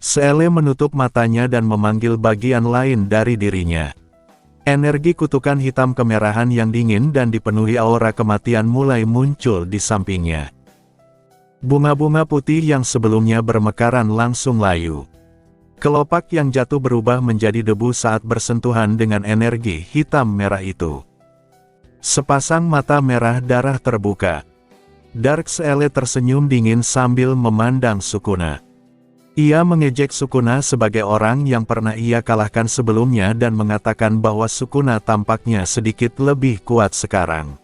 [SPEAKER 1] Seele menutup matanya dan memanggil bagian lain dari dirinya. Energi kutukan hitam kemerahan yang dingin dan dipenuhi aura kematian mulai muncul di sampingnya. Bunga-bunga putih yang sebelumnya bermekaran langsung layu. Kelopak yang jatuh berubah menjadi debu saat bersentuhan dengan energi hitam merah itu. Sepasang mata merah darah terbuka. Dark Seele tersenyum dingin sambil memandang Sukuna. Ia mengejek Sukuna sebagai orang yang pernah ia kalahkan sebelumnya dan mengatakan bahwa Sukuna tampaknya sedikit lebih kuat sekarang.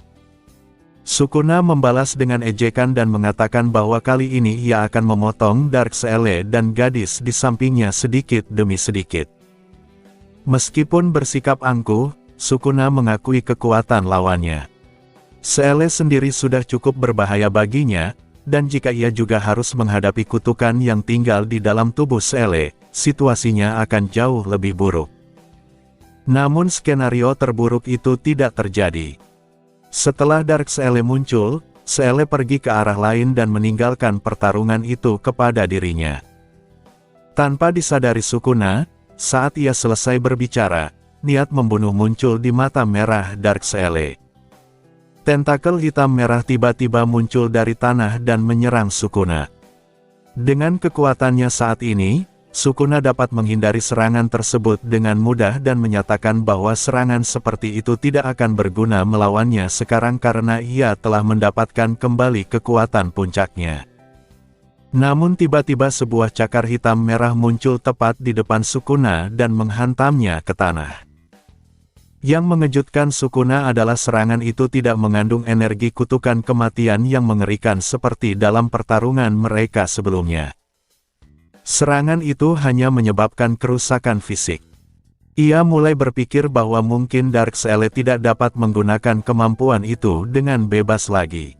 [SPEAKER 1] Sukuna membalas dengan ejekan dan mengatakan bahwa kali ini ia akan memotong Dark Seele dan gadis di sampingnya sedikit demi sedikit. Meskipun bersikap angkuh, Sukuna mengakui kekuatan lawannya. Seele sendiri sudah cukup berbahaya baginya, dan jika ia juga harus menghadapi kutukan yang tinggal di dalam tubuh Seele, situasinya akan jauh lebih buruk. Namun skenario terburuk itu tidak terjadi. Setelah Dark Seele muncul, Seele pergi ke arah lain dan meninggalkan pertarungan itu kepada dirinya. Tanpa disadari Sukuna, saat ia selesai berbicara, niat membunuh muncul di mata merah Dark Seele. Tentakel hitam merah tiba-tiba muncul dari tanah dan menyerang Sukuna. Dengan kekuatannya saat ini, Sukuna dapat menghindari serangan tersebut dengan mudah dan menyatakan bahwa serangan seperti itu tidak akan berguna melawannya sekarang karena ia telah mendapatkan kembali kekuatan puncaknya. Namun tiba-tiba sebuah cakar hitam merah muncul tepat di depan Sukuna dan menghantamnya ke tanah. Yang mengejutkan Sukuna adalah serangan itu tidak mengandung energi kutukan kematian yang mengerikan seperti dalam pertarungan mereka sebelumnya. Serangan itu hanya menyebabkan kerusakan fisik. Ia mulai berpikir bahwa mungkin Dark Seele tidak dapat menggunakan kemampuan itu dengan bebas lagi.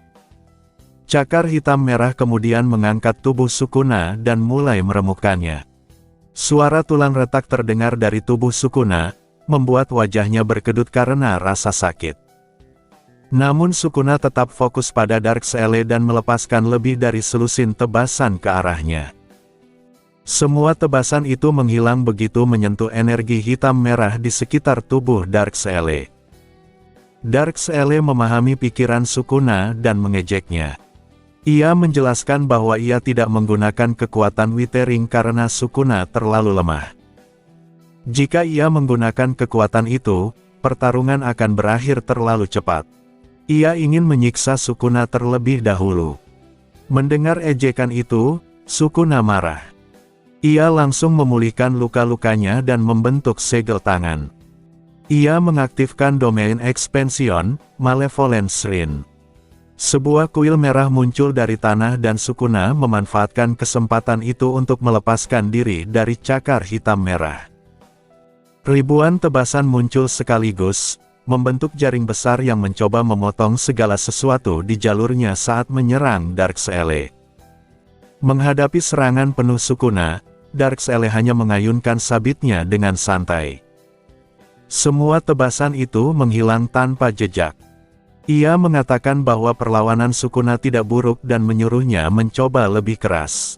[SPEAKER 1] Cakar hitam merah kemudian mengangkat tubuh Sukuna dan mulai meremukkannya. Suara tulang retak terdengar dari tubuh Sukuna, membuat wajahnya berkedut karena rasa sakit. Namun Sukuna tetap fokus pada Dark Seele dan melepaskan lebih dari selusin tebasan ke arahnya. Semua tebasan itu menghilang begitu menyentuh energi hitam merah di sekitar tubuh Dark Seele. Dark Seele memahami pikiran Sukuna dan mengejeknya. Ia menjelaskan bahwa ia tidak menggunakan kekuatan Withering karena Sukuna terlalu lemah. Jika ia menggunakan kekuatan itu, pertarungan akan berakhir terlalu cepat. Ia ingin menyiksa Sukuna terlebih dahulu. Mendengar ejekan itu, Sukuna marah. Ia langsung memulihkan luka-lukanya dan membentuk segel tangan. Ia mengaktifkan domain expansion, Malevolent Shrine. Sebuah kuil merah muncul dari tanah dan Sukuna memanfaatkan kesempatan itu untuk melepaskan diri dari cakar hitam merah. Ribuan tebasan muncul sekaligus, membentuk jaring besar yang mencoba memotong segala sesuatu di jalurnya saat menyerang Dark Seele. Menghadapi serangan penuh Sukuna, Dark Seele hanya mengayunkan sabitnya dengan santai. Semua tebasan itu menghilang tanpa jejak. Ia mengatakan bahwa perlawanan Sukuna tidak buruk dan menyuruhnya mencoba lebih keras.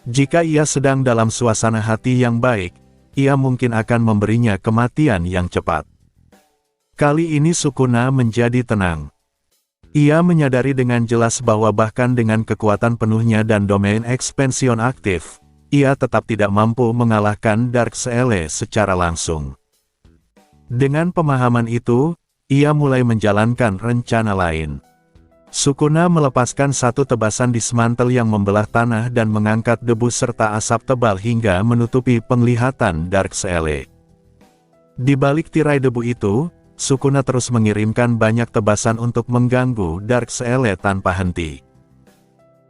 [SPEAKER 1] Jika ia sedang dalam suasana hati yang baik, ia mungkin akan memberinya kematian yang cepat. Kali ini Sukuna menjadi tenang. Ia menyadari dengan jelas bahwa bahkan dengan kekuatan penuhnya dan domain ekspansion aktif, ia tetap tidak mampu mengalahkan Darkseele secara langsung. Dengan pemahaman itu, ia mulai menjalankan rencana lain. Sukuna melepaskan satu tebasan dismantel yang membelah tanah dan mengangkat debu serta asap tebal hingga menutupi penglihatan Darkseele. Di balik tirai debu itu, Sukuna terus mengirimkan banyak tebasan untuk mengganggu Darkseele tanpa henti.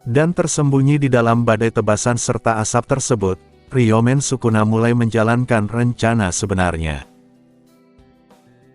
[SPEAKER 1] Dan tersembunyi di dalam badai tebasan serta asap tersebut, Ryomen Sukuna mulai menjalankan rencana sebenarnya.